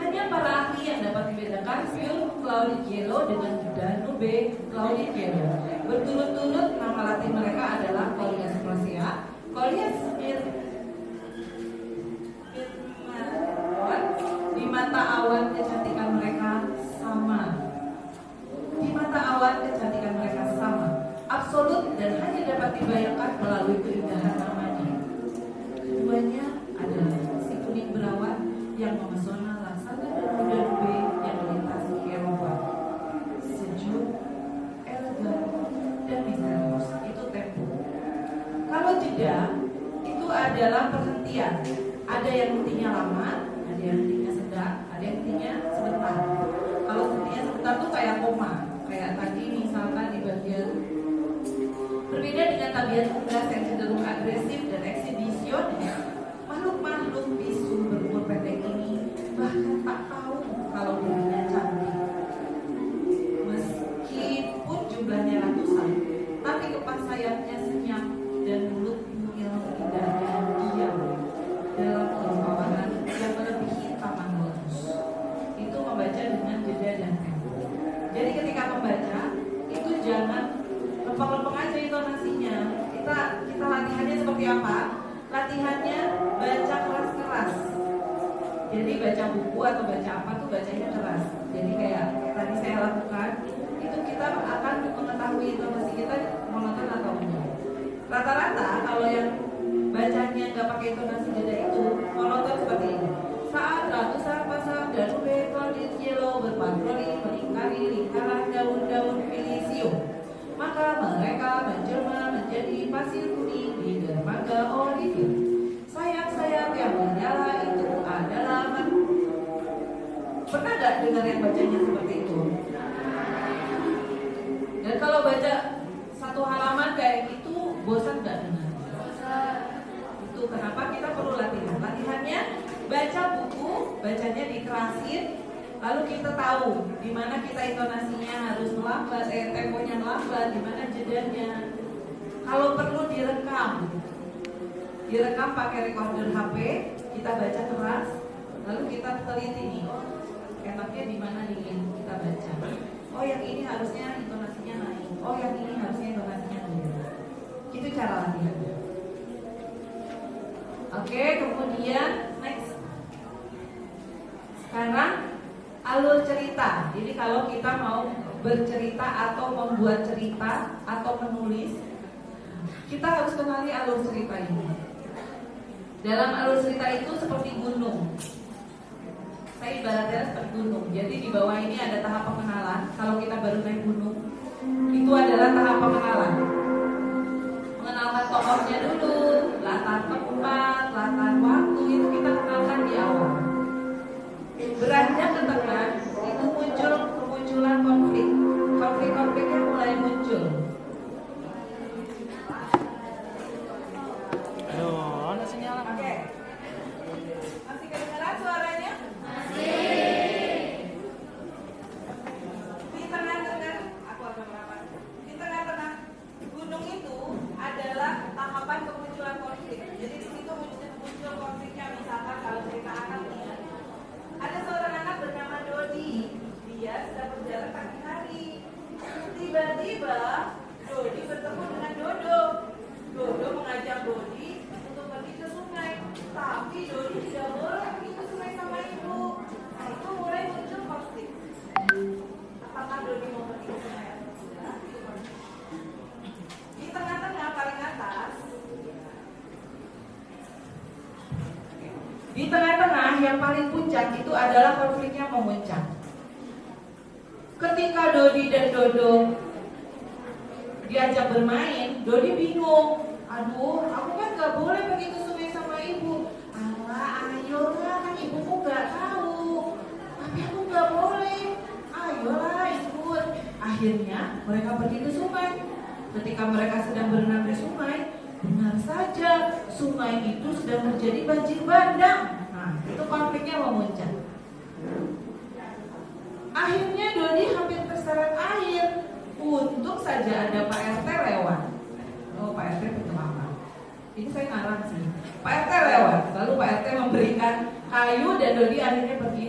Hanya para ahli yang dapat membedakan pure clouded yellow dengan danube clouded yellow. Berturut-turut nama latin mereka adalah Coleus rosea, Coleus mirmaton. Di mata awan kecantikan mereka sama. Di mata awan kecantikan mereka sama, absolut dan hanya dapat dibayangkan melalui keindahan namanya. Keduanya adalah si kuning berawat yang memesona laksana dan muda-mudi yang melintasi Eropa. Sejuk, elegan, dan misterius. Itu tempo. Kalau jeda, itu adalah perhentian. Ada yang hentinya lama, ada yang hentinya sedang, ada yang hentinya sebentar. Kalau hentinya sebentar tuh kayak koma, kayak tadi misalkan di bagian. Berbeda dengan tabiat unggas yang cenderung agresif dan eksibisionis, makhluk-makhluk bisu berumur pendek ini bahkan tak tahu kalau dirinya cantik. Meskipun jumlahnya ratusan, tapi kepas sayapnya senyap dan mulut mungil indahnya diam dalam kerupawan yang melebihi taman lotus. Itu membaca dengan jeda dan tempo. Jadi ketika membaca itu jangan lempeng-lempeng aja intonasinya. Kita latihannya seperti apa? Latihannya baca keras-keras. Jadi baca buku atau baca apa tuh bacanya keras. Jadi kayak tadi saya lakukan, itu kita akan mengetahui intonasi kita monoton atau enggak. Rata-rata kalau yang bacanya nggak pakai intonasi jeda itu monoton seperti ini. Saat ratusan pasang dan beton di kilo berpatroli melingkari lingkaran daun-daun filisium, maka mereka menjelma menjadi pasir kuning di dermaga Olivier. Sayap-sayap yang menyala itu adalah pernah nggak dengar yang bacanya seperti itu? Dan kalau baca satu halaman kayak gitu, bosan nggak dengar? Itu kenapa kita perlu latihan. Latihannya baca buku, bacanya dikerasin, lalu kita tahu di mana kita intonasinya harus melambat, temponya melambat, di mana jedanya. Kalau perlu direkam pakai recorder HP, kita baca keras, lalu kita teliti nih, enaknya di mana nih yang kita baca. Oh yang ini harusnya intonasinya naik, oh yang ini harusnya intonasinya turun. Itu cara latihannya. Oke, kemudian next. Sekarang alur cerita. Jadi kalau kita mau bercerita atau membuat cerita atau menulis, kita harus kenali alur cerita ini. Dalam alur cerita itu seperti gunung. Saya ibaratnya seperti gunung. Jadi di bawah ini ada tahap pengenalan. Kalau kita baru naik gunung, itu adalah tahap pengenalan. Mengenalkan tokohnya dulu, latar tempat, latar waktu, itu kita kenalkan di awal. Beranjak ke tengah, itu kemunculan konflik. Konflik-konfliknya mulai muncul. Aduh, ada sinyal. Oke. Masih kedengaran suaranya? Masih. Di tengah-tengah, aku agak merapat. Di tengah-tengah gunung itu adalah tahapan kemunculan konflik. Jadi di situ muncul konfliknya. Misalkan kalau cerita anak nih, ada seorang anak bernama Dodi. Dia sedang berjalan pagi hari. Tiba-tiba Dodi bertemu dengan Dodo. Dodo mengajak Dodi untuk pergi ke sungai, tapi Dodi tidak boleh pergi ke sungai sama ibu. Nah itu mulai muncul konflik. Apakah Dodi mau pergi ke sungai atau tidak? Di tengah-tengah paling atas, di tengah-tengah yang paling puncak itu adalah konfliknya memuncak. Ketika Dodi dan Dodo diajak bermain, Dodi bingung. Aduh, aku kan gak boleh pergi ke sungai sama ibu. Alah, ayolah, kan ibuku gak tahu. Tapi aku gak boleh. Ayolah, ikut. Akhirnya mereka pergi ke sungai. Ketika mereka sedang berenang di sungai, benar saja sungai itu sedang terjadi banjir bandang. Nah, itu konfliknya memuncak. Akhirnya Dodi hampir terseret air. Untung saja ada Pak RT lewat. Oh, Pak RT itu apa? Ini saya ngarang sih. Pak RT lewat. Lalu Pak RT memberikan kayu dan Dodi akhirnya pergi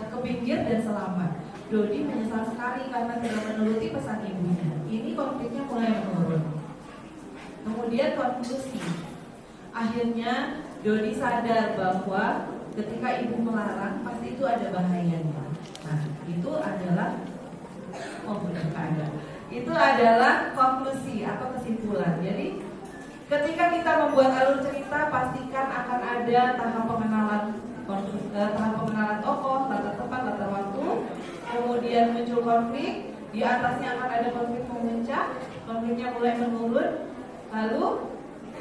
ke pinggir dan selamat. Dodi menyesal sekali karena tidak menuruti pesan ibunya. Ini konfliknya mulai menurun. Kemudian konklusi. Akhirnya Dodi sadar bahwa ketika ibu melarang pasti itu ada bahayanya. Nah, itu adalah keadaan. Itu adalah konklusi atau kesimpulan. Jadi ketika kita membuat alur cerita, pastikan akan ada tahap pengenalan tokoh, latar tempat, latar waktu, kemudian muncul konflik, di atasnya akan ada konflik memuncak, konfliknya mulai menurun, lalu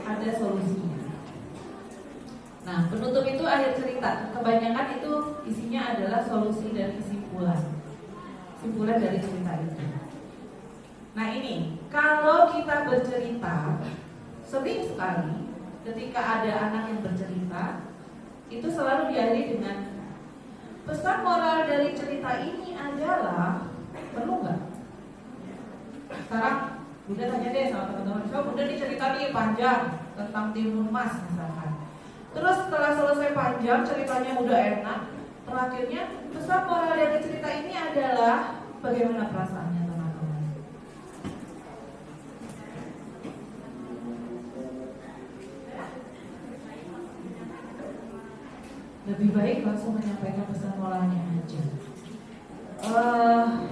ada solusinya. Nah, penutup itu akhir cerita. Kebanyakan itu isinya adalah solusi dan kesimpulan. Kesimpulan dari cerita itu. Nah ini, kalau kita bercerita, sering sekali ketika ada anak yang bercerita, itu selalu diakhiri dengan pesan moral dari cerita ini adalah, perlu nggak? Sekarang Bunda tanya deh sama teman-teman, so Bunda nih cerita nih panjang tentang Timun Mas misalkan. Terus setelah selesai panjang ceritanya udah enak, terakhirnya pesan moral dari cerita ini adalah bagaimana perasaannya teman-teman? Lebih baik langsung menyampaikan pesan moralnya aja.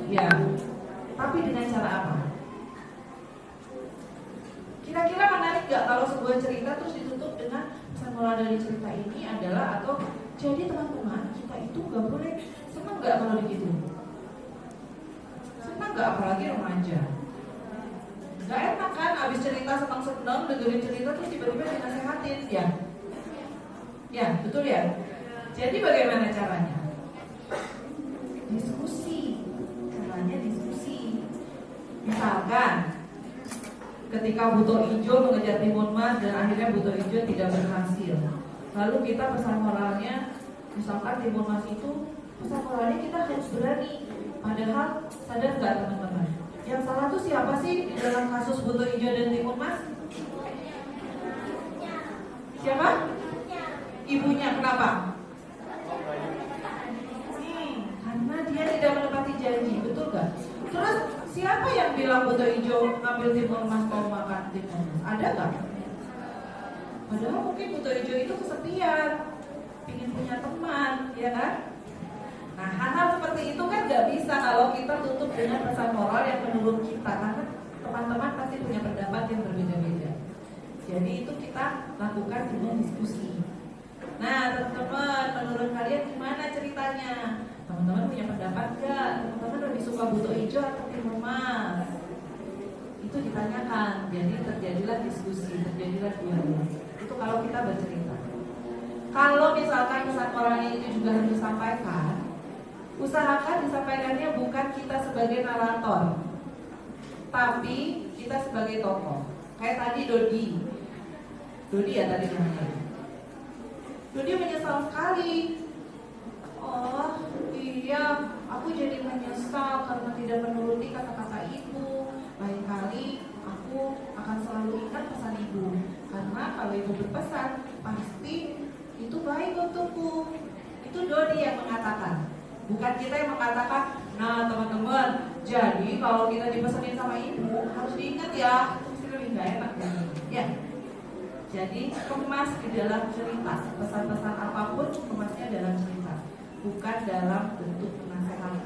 Ya, tapi dengan cara apa? Kira-kira menarik gak kalau sebuah cerita terus ditutup dengan pesan moral dari cerita ini adalah, atau jadi teman-teman kita itu gak boleh, senang gak kalau begitu? Senang gak apalagi remaja? Gak enak kan abis cerita senang-senang dengerin cerita terus tiba-tiba dinasehatin ya? Ya betul ya? Jadi bagaimana caranya? Diskusi. Caranya diskusi. Misalkan ketika Buto Ijo mengejar Timun Mas dan akhirnya Buto Ijo tidak berhasil, lalu kita pesan moralnya, misalkan Timun Mas itu, pesan moralnya kita harus berani. Padahal sadar nggak teman-teman, yang salah tuh siapa sih di dalam kasus Buto Ijo dan Timun Mas? Siapa? Ibunya. Kenapa? Karena dia tidak menepati janji, betul gak? Terus siapa yang bilang Buto Ijo ngambil Timun Mas mau makan Timun Mas? Ada gak? Padahal mungkin Buto Ijo itu kesepian, ingin punya teman, ya kan? Nah hal-hal seperti itu kan gak bisa kalau kita tutup dengan pesan moral yang menurut kita, karena teman-teman pasti punya pendapat yang berbeda-beda. Jadi itu kita lakukan dengan diskusi. Nah teman-teman, menurut kalian gimana ceritanya? Teman-teman punya pendapat gak? Teman-teman lebih suka Buto Ijo atau Timun Mas? Itu ditanyakan. Jadi terjadilah diskusi, terjadilah dialog. Itu kalau kita bercerita. Kalau misalkan pesan moralnya itu juga harus disampaikan, usahakan disampaikannya bukan kita sebagai narator, tapi kita sebagai tokoh. Kayak tadi Dodi ya tadi namanya. Dodi menyesal sekali. Oh iya, aku jadi menyesal karena tidak menuruti kata-kata ibu. Lain kali aku akan selalu ingat pesan ibu, karena kalau ibu berpesan pasti itu baik untukku. Itu Dodi yang mengatakan, bukan kita yang mengatakan. Nah teman-teman, jadi kalau kita dipesanin sama ibu harus diingat ya, pasti lebih gak enak ya. Jadi kemas di dalam cerita, pesan-pesan apapun kemasnya dalam cerita, bukan dalam bentuk nasihat.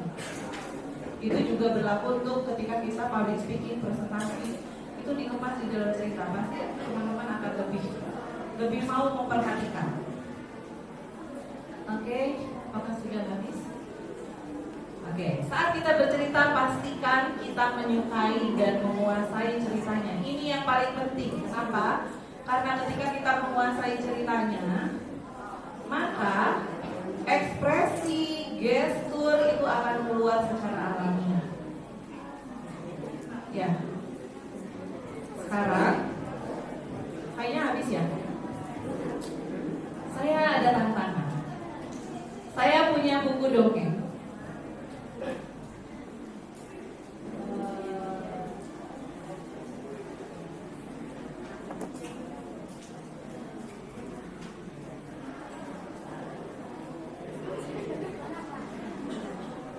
Itu juga berlaku untuk ketika kita public speaking, presentasi, itu dikemas di dalam cerita. Pasti teman-teman akan lebih mau memperhatikan. Oke, apakah sudah habis? Oke, saat kita bercerita pastikan kita menyukai dan menguasai ceritanya. Ini yang paling penting. Kenapa? Karena ketika kita menguasai ceritanya, maka ekspresi, gestur itu akan keluar secara alamiah. Ya. Sekarang kayaknya habis ya. Saya ada tantangan. Saya punya buku dongeng.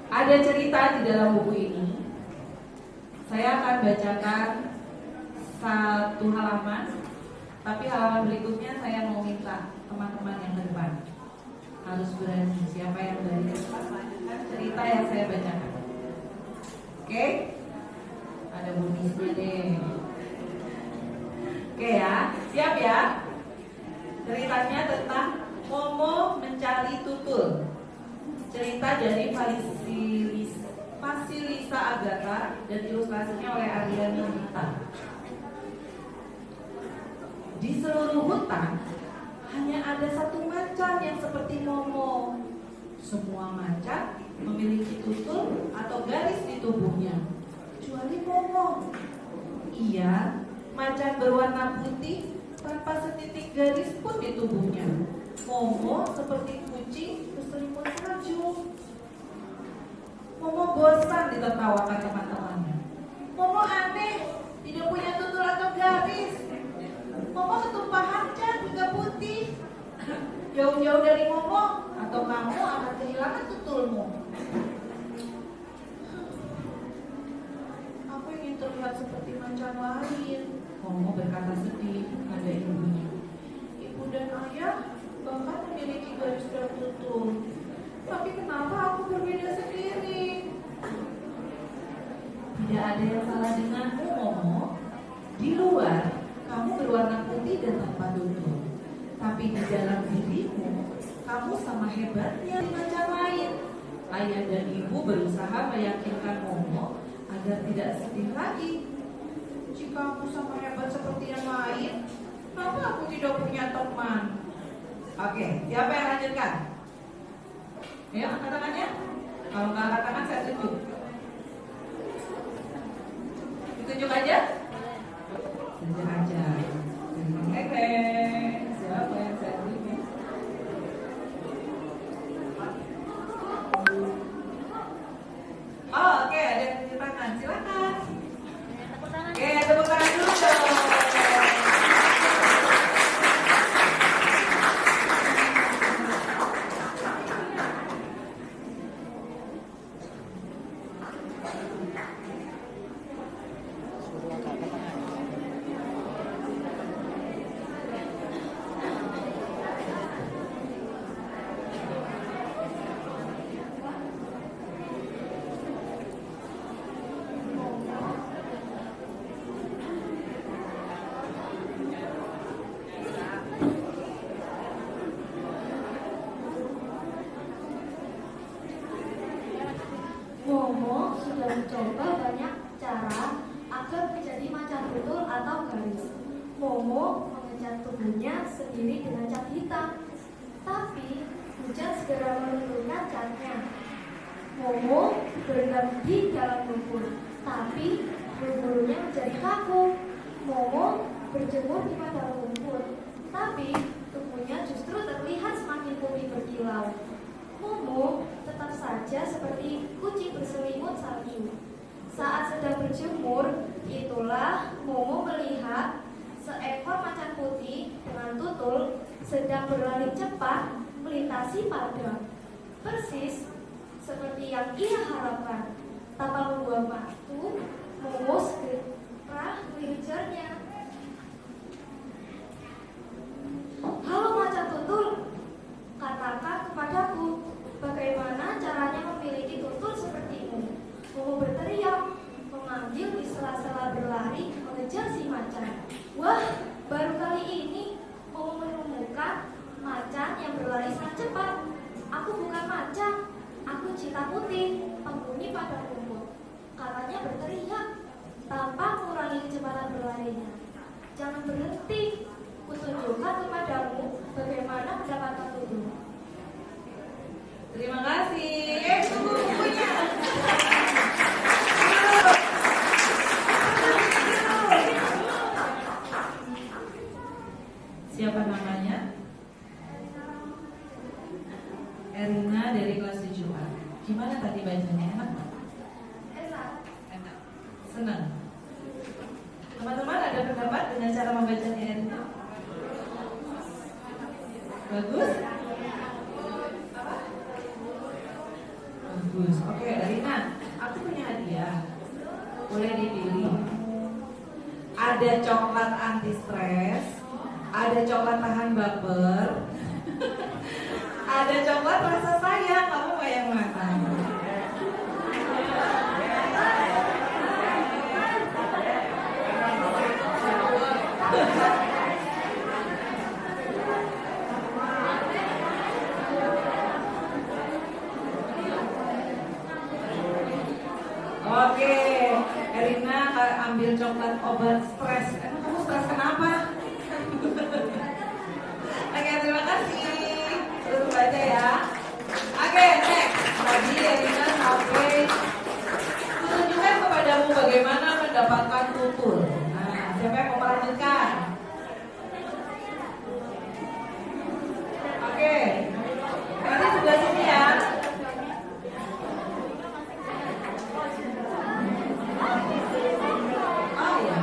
Ada cerita di dalam buku ini. Saya akan bacakan satu halaman, tapi halaman berikutnya saya mau minta teman-teman yang ke depan harus berani. Siapa yang berani melanjutkan cerita yang saya bacakan? Oke? Ada ada bonusnya deh. Oke ya, siap ya? Ceritanya tentang Momo mencari tutul. Cerita dari Vasilisa Agatha dan ilustrasinya oleh Ariana Dita. Di seluruh hutan hanya ada satu macan yang seperti Momo. Semua macan memiliki tutul atau garis di tubuhnya, kecuali Momo. Ia macan berwarna putih tanpa setitik garis pun di tubuhnya. Momo seperti kucing berselimut salju. Momo bosan ditertawakan teman-temannya. Momo aneh, tidak punya tutul atau garis. Momo ketumpahan cat juga putih. Jauh-jauh dari Momo, atau kamu akan kehilangan tutulmu. Aku ingin terlihat seperti macan lain, Momo berkata sedih pada ibunya. Ibu dan ayah bahkan memiliki garis dan tutul. Tapi kenapa aku berbeda sendiri? Tidak ada yang salah denganmu, Momo. Di luar, kamu berwarna putih dan tanpa tutul. Tapi di dalam dirimu, kamu sama hebatnya di macan lain. Ayah dan ibu berusaha meyakinkan Momo agar tidak sedih lagi. Jika aku sama hebat seperti yang lain, kenapa aku tidak punya teman? Oke, siapa yang lanjutkan? Ayo, angkat tangannya. Kalau nggak angkat tangan, saya tunjuk. Ditunjuk aja? Tunjuk aja. Oke. Siapa yang saya tunjuk? Oh, oke, ada yang tunjuk tangan. Silakan. Oke, tepuk tangan dulu dong. Momo sudah mencoba banyak cara agar menjadi macan tutul atau garis. Momo mengecat tubuhnya sendiri dengan cat hitam, tapi hujan segera menurunkan catnya. Momo berenang di dalam lumpur, tapi bulu-bulunya menjadi kaku. Momo berjemur di padang lumpur, tapi tubuhnya justru terlihat semakin putih berkilau. Momo tetap saja seperti kucing berselimut salju. Saat sedang berjemur, itulah Momo melihat seekor macan putih dengan tutul sedang berlari cepat melintasi padang. Persis seperti yang ia harapkan. Tanpa membuang waktu, Momo segera mengejarnya. Halo macan tutul, katakan kepadaku, bagaimana caranya memiliki tutul sepertimu? Momo berteriak, memanggil di sela-sela berlari mengejar si macan. Wah, baru kali ini Momo menemukan macan yang berlari sangat cepat. Aku bukan macan, aku Cita Putih, penghuni padang rumput. Katanya berteriak tanpa mengurangi kecepatan berlarinya. Jangan berhenti, kutunjukkan kepadamu bagaimana mendapatkan tutul. Terima kasih. Tunggu bukunya. Siapa namanya? Erina dari kelas 7A. Gimana tadi bacanya? Enak? Enak. Senang. Teman-teman ada pendapat dengan cara membacanya Erina? Bagus? Bagus. Oke, Erina, aku punya hadiah. Boleh dipilih. Ada coklat anti stres, ada coklat tahan baper, ada coklat rasa sayang. Kamu mau yang mana? obat stres. Emang kamu stres kenapa? Oke, terima kasih. Terus baca ya. Oke, next. Tadi Erina sampai tunjukkan kepadamu bagaimana mendapatkan tutul. Nah, siapa yang mau melanjutkan? Oke, nanti sebelah sini ya. Oh ya.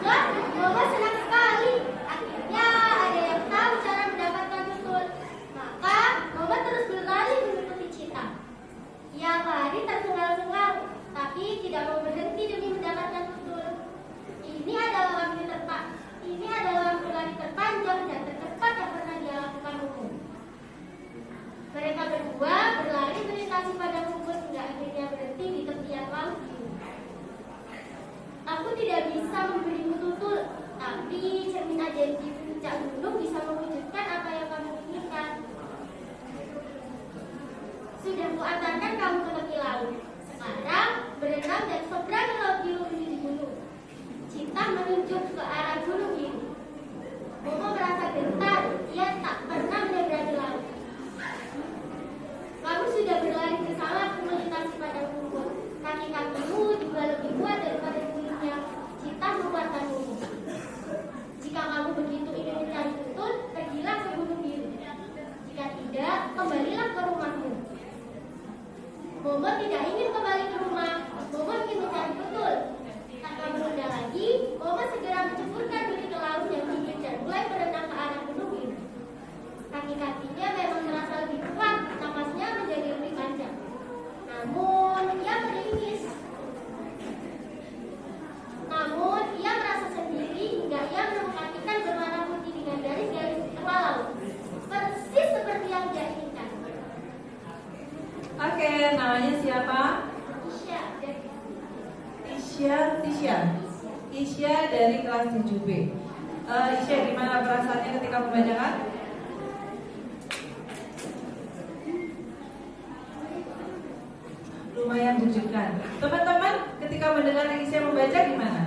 Wah, Mama senang sekali. Akhirnya ada yang tahu cara mendapatkan tutul. Maka Mama terus berlari mengikuti Cita. Ia lari tersengal-sengal, tapi tidak mau berhenti demi mendapatkan tutul. Ini adalah lari terpanjang dan tercepat yang pernah dia lakukan Mumu. Mereka berdua berlari melintasi padang rumput hingga akhirnya berhenti di tepian laut biru. Aku tidak bisa memberimu tutul, tapi cermin ajaib di puncak gunung bisa mewujudkan apa yang kamu inginkan. Sudah kuantarkan kamu ke tepi laut. Sekarang berenang dan seberangi laut biru di gunung. Cita menunjuk ke arah gunung biru. Momo merasa gentar, ia tak pernah menyeberangi laut. Kamu sudah berlari bersamaku melintasi padang rumput. Kaki-kakimu juga lebih kuat daripada kulitnya. Cita menguatkanmu. Jika kamu begitu ingin mencari tutul, pergilah ke gunung biru. Jika tidak, kembalilah ke rumahmu. Momo tidak ingin kembali ke rumah. Momo ingin mencari tutul. Tanpa menunda lagi, Momo segera menceburkan diri ke laut yang dingin dan mulai berenang ke arah gunung biru. Kaki-kakinya memang terasa lebih kuat, napasnya menjadi lebih panjang. Namun, ia merasa sendiri hingga ia menemukan ikan berwarna putih dengan garis-garis di tengah laut. Persis seperti yang dia inginkan. Oke, namanya siapa? Isya dari kelas 7B. Isya, gimana perasaannya ketika membacakan? Lumayan menunjukkan. Teman-teman, ketika mendengar Isya membaca gimana?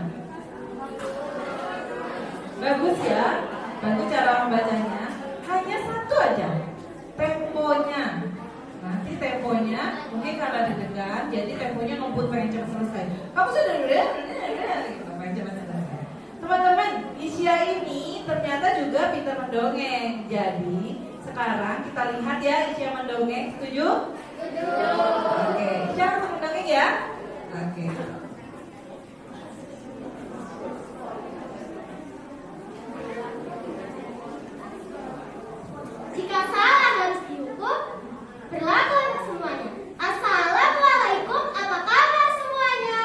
Bagus ya. Bantu cara membacanya. Hanya satu aja, temponya. Nanti temponya mungkin karena deg-degan, jadi temponya ngebut pengen cepat selesai. Kamu sudah gitu, pengen cepat selesai. Teman-teman, Isya ini ternyata juga pintar mendongeng. Jadi sekarang kita lihat ya Isya mendongeng. Setuju? Oke, Isya langsung mendongeng ya. Oke. Jika salah harus dihukum, berlaku untuk semuanya. Assalamualaikum, apa kabar semuanya?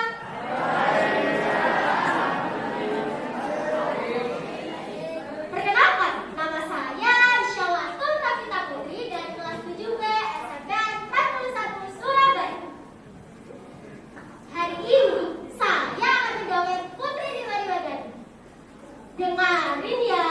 Perkenalkan, nama saya Syawatul Rafita Putri dari kelas 7B SMP 41 Surabaya. Hari ini saya akan mendongeng Putri di Mariwadani. Dengarin ya.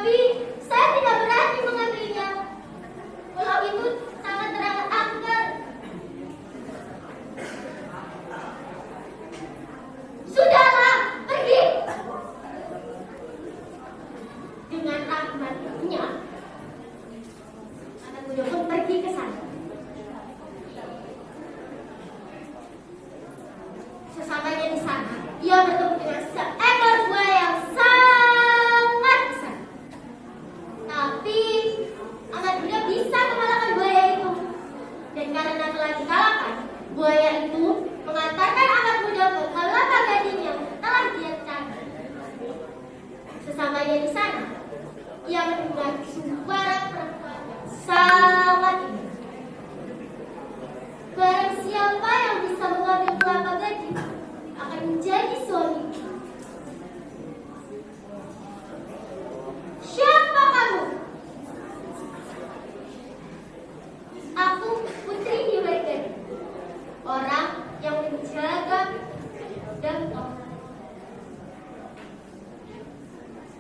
Tapi saya tidak berani mengambilnya. Pulau itu sangat teramat angker. Sudahlah, pergi. Dengan rahmatnya, anak muda pun pergi ke sana. Sesampainya di sana, ia bertemu dengan seekor buaya yang sangat besar. Tapi anak muda bisa mengalahkan buaya itu. Dan karena telah dikalahkan, buaya itu mengantarkan anak muda ke kelapa gading yang telah dia cari. Sesampainya di sana, ia mendengar suara perempuan yang sangat indah. Barang siapa yang bisa mengambil kelapa gading akan menjadi suamiku. Siapa kamu? Aku Putri Niwegen, orang yang menjaga Dangkok.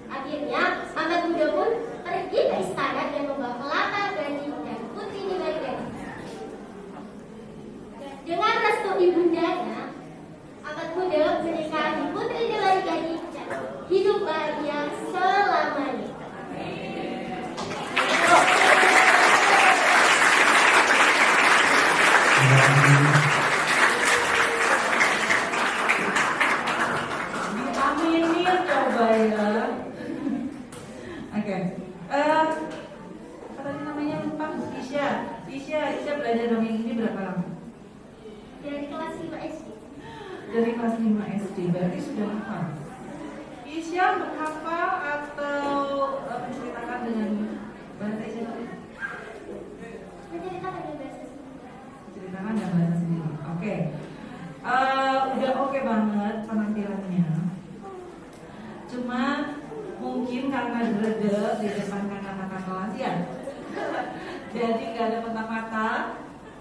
Akhirnya anak muda pun pergi ke istana dan membawa kelapa gading dan Putri Niwegen. Dengan restu ibundanya, anak muda menikahi Putri Niwegen dan hidup bahagia selamanya. Aminin coba ya. Oke. Apa tadi namanya lupa? Isya belajar dongeng ini berapa lama? Dari kelas 5 SD. Dari kelas 5 SD, berarti sudah hafal. Isya menghafal atau menceritakan dengan bahasa Isya tadi? Menceritakan dengan bahasa Menceritakan dengan bahasa sendiri. Oke. Udah oke banget penampilannya. Cuma mungkin karena gede di depan kakak-kakak kelas ya. Jadi gak ada mata-mata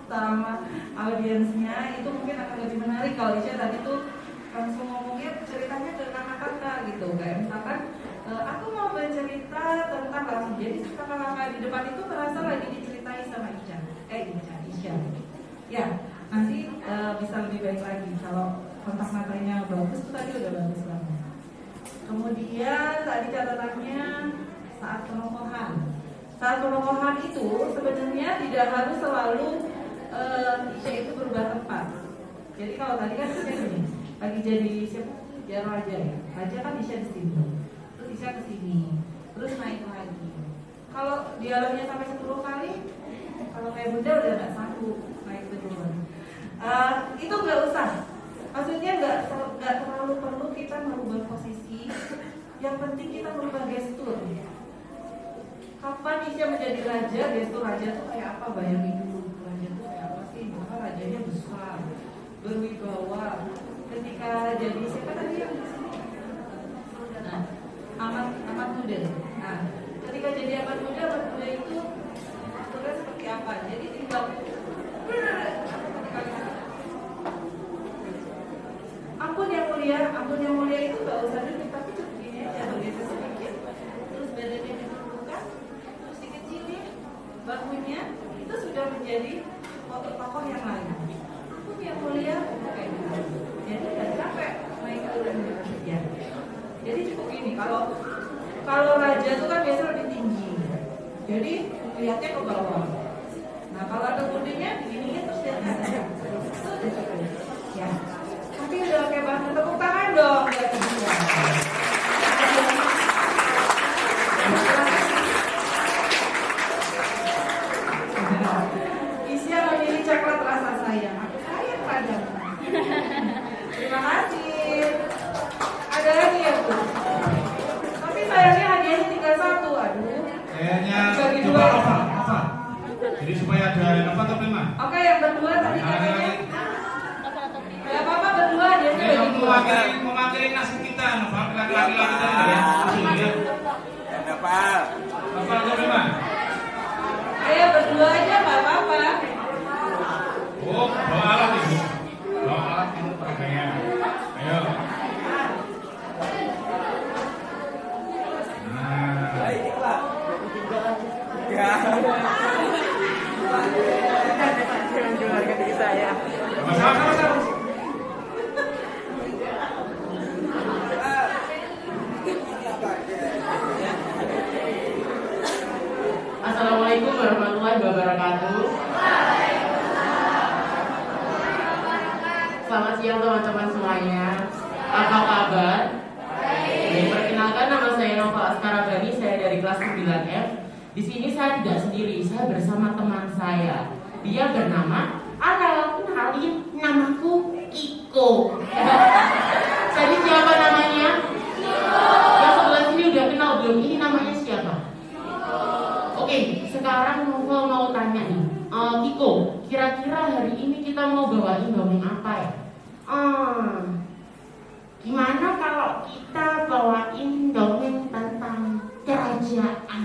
sama audiensnya, itu mungkin akan lebih menarik kalau Isya tadi tuh langsung ngomongnya ceritanya ke kakak-kakak gitu. Kayak misalkan aku mau bercerita tentang langsung, jadi kakak-kakak di depan itu merasa lagi diceritai sama Isya. Ya, nanti bisa lebih baik lagi kalau kontak matanya bagus tuh tadi udah bagus banget. Kemudian tadi catatannya saat penongkohan. Saat penongkohan itu sebenarnya tidak harus selalu Isya itu berubah tempat. Jadi kalau tadi kan Isya gini, lagi jadi siapa? Ya raja ya. Raja kan Isya di sini. Terus Isya ke sini. Terus naik lagi. Kalau dialognya sampai 10 kali, kalau kayak Bunda udah nggak sanggup naik duluan. Itu nggak usah. Maksudnya nggak terlalu perlu kita merubah posisi. Yang penting kita merubah gestur. Kapan Isya menjadi raja? Gestur raja tuh kayak apa? Bayangin dulu. Raja tuh kayak apa sih? Maka rajanya besar, berwibawa. Ketika jadi siapa tadi yang di sini? Nah, amat muda. Nah, ketika jadi amat muda itu gesturnya seperti apa? Jadi tinggal ampun yang mulia itu gak usah duduk, tapi cukup gini aja, bergeser sedikit, terus badannya diturunkan, terus dikecilin, bahunya itu sudah menjadi tokoh yang lain. Ampun yang mulia, kayak gitu. Jadi gak capek naik turun ya. Jadi cukup gini. Kalau raja itu kan biasa lebih tinggi, jadi lihatnya ke bawah. Nah kalau ada kuningnya, begininya terus lihatnya ada. Itu udah cukup ya. Tapi udah oke banget, tepuk tangan dong buat Isya. Isya memilih coklat rasa sayang. Aku sayang padamu. Terima kasih. Ada lagi ya Bu? Tapi sayangnya hadiahnya tinggal satu. Aduh. Kayaknya coba oval. Jadi supaya ada Nova atau Prima. Oke, yang berdua tadi katanya. Ya apa-apa berdua dia Ini mewakili nasib kita, Nova laki-laki tadi ya. Nova atau Prima? Ayo berdua aja nggak apa-apa. Oh, bawa alat ibu. Bawa alat itu pakainya. Ayo. Nah. Assalamualaikum warahmatullahi wabarakatuh. Selamat siang teman-teman semuanya. Apa kabar? Perkenalkan, nama saya Nova Askara Bani, saya dari kelas 9F. Di sini saya tidak sendiri, saya bersama teman saya. Dia bernama Arel. Kenalin, namaku Kiko. Tadi siapa namanya? Yang sebelah sini udah kenal belum? Ini namanya siapa? Oke, sekarang Novel mau tanya nih, Kiko, kira-kira hari ini kita mau bawain dongeng apa ya? Gimana kalau kita bawain dongeng tentang kerajaan?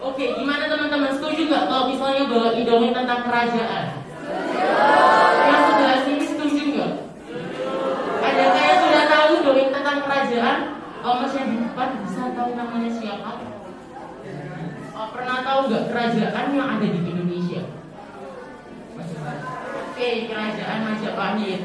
Oke, gimana teman-teman, setuju nggak kalau misalnya bawain dongeng tentang kerajaan? Yang sebelah sini setuju nggak? Ada kayak sudah tahu dongeng tentang kerajaan? Mas yang di depan bisa tahu namanya siapa? Pernah tahu nggak kerajaan yang ada di Indonesia? Oke, kerajaan Majapahit.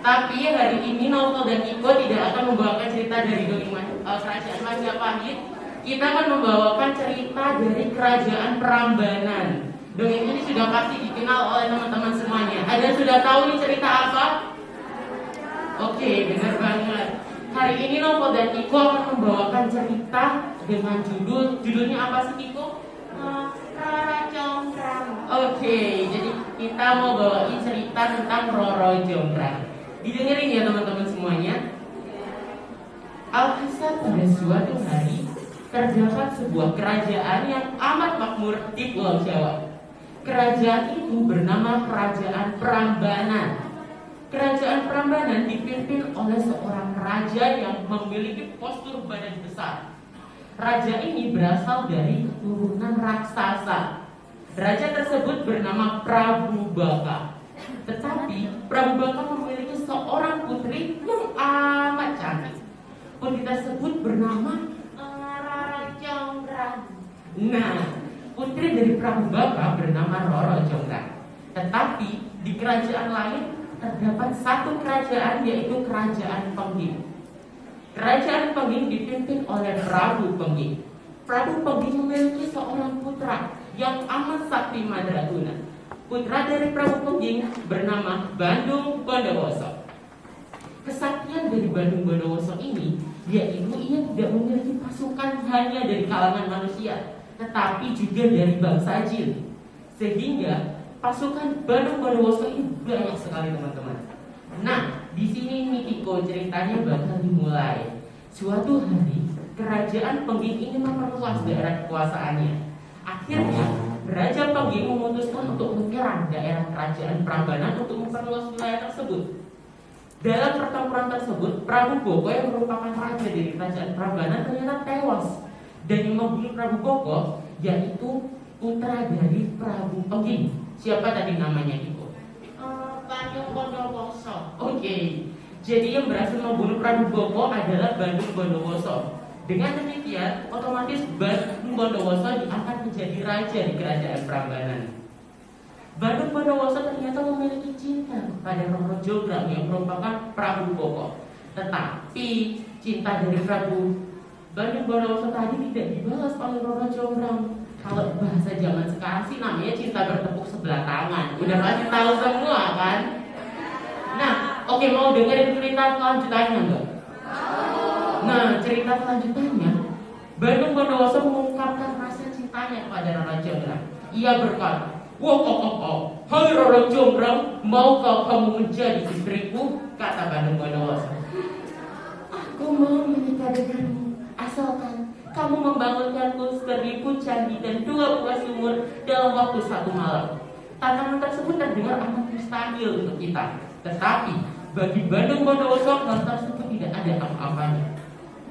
Tapi hari ini Novel dan Kiko tidak akan membawakan cerita dari dongeng kerajaan Majapahit. Kita akan membawakan cerita dari kerajaan Prambanan. Dongeng ini sudah pasti dikenal oleh teman-teman semuanya. Ada sudah tahu nih cerita apa? Oke, benar banget. Hari ini Novel dan Kiko akan membawakan cerita dengan judulnya apa sih Kiko? Roro Jonggrang. Oke, jadi kita mau bawain cerita tentang Roro Jonggrang. Didengerin ya teman-teman semuanya. Alkisah pada suatu hari terdapat sebuah kerajaan yang amat makmur di Pulau Jawa. Kerajaan itu bernama Kerajaan Prambanan. Kerajaan Prambanan dipimpin oleh seorang raja yang memiliki postur badan besar. Raja ini berasal dari keturunan raksasa. Raja tersebut bernama Prabu Baka. Tetapi Prabu Baka memiliki seorang putri yang amat cantik. Putri tersebut bernama Roro Jonggrang. Nah, putri dari Prabu Baka bernama Roro Jonggrang. Tetapi di kerajaan lain terdapat satu kerajaan, yaitu Kerajaan Pengging. Kerajaan Pengging dipimpin oleh Prabu Pengging. Prabu Pengging memiliki seorang putra yang amat sakti madraguna. Putra dari Prabu Pengging bernama Bandung Bondowoso. Kesaktian dari Bandung Bondowoso ini yaitu ia tidak memiliki pasukan hanya dari kalangan manusia, tetapi juga dari bangsa jin. Sehingga pasukan Bandung Bondowoso ini banyak sekali teman-teman. Nah, di sini nih Kiko ceritanya bakal dimulai. Suatu hari Kerajaan Pengging ini memperluas daerah kekuasaannya. Akhirnya Raja Pengging memutuskan untuk menyerang daerah Kerajaan Prambanan untuk memperluas wilayah tersebut. Dalam pertempuran tersebut, Prabu Boko yang merupakan raja dari Kerajaan Prambanan ternyata tewas. Dan yang membunuh Prabu Boko yaitu putra dari Prabu Pengging. Siapa tadi namanya Kiko? Bandung Bondowoso. Oke. Jadi yang berhasil membunuh Prabu Boko adalah Bandung Bondowoso. Dengan demikian, otomatis Bandung Bondowoso diangkat menjadi raja di Kerajaan Prambanan. Bandung Bondowoso ternyata memiliki cinta kepada Roro Jonggrang yang merupakan Prabu Boko. Tetapi cinta dari Prabu Bandung Bondowoso tadi tidak dibalas oleh Roro Jonggrang. Kalau bahasa zaman sekarang sih namanya cinta bertepuk sebelah tangan. Udah pasti tahu semua kan? Nah, oke, mau dengerin cerita kelanjutannya enggak? Nah, cerita selanjutnya, Bandung Bondowoso mengungkapkan rasa cintanya kepada Roro Jonggrang. Ia berkata, hai Roro Jonggrang, maukah kamu menjadi istriku? Kata Bandung Bondowoso. Aku mau menikah denganmu, asalkan kamu membangunkanku 1000 candi dan 2 buah sumur dalam waktu 1 malam. Tantangan tersebut terdengar amat mustahil untuk kita. Tetapi bagi Bandung Bondowoso hal tersebut tidak ada apa-apanya.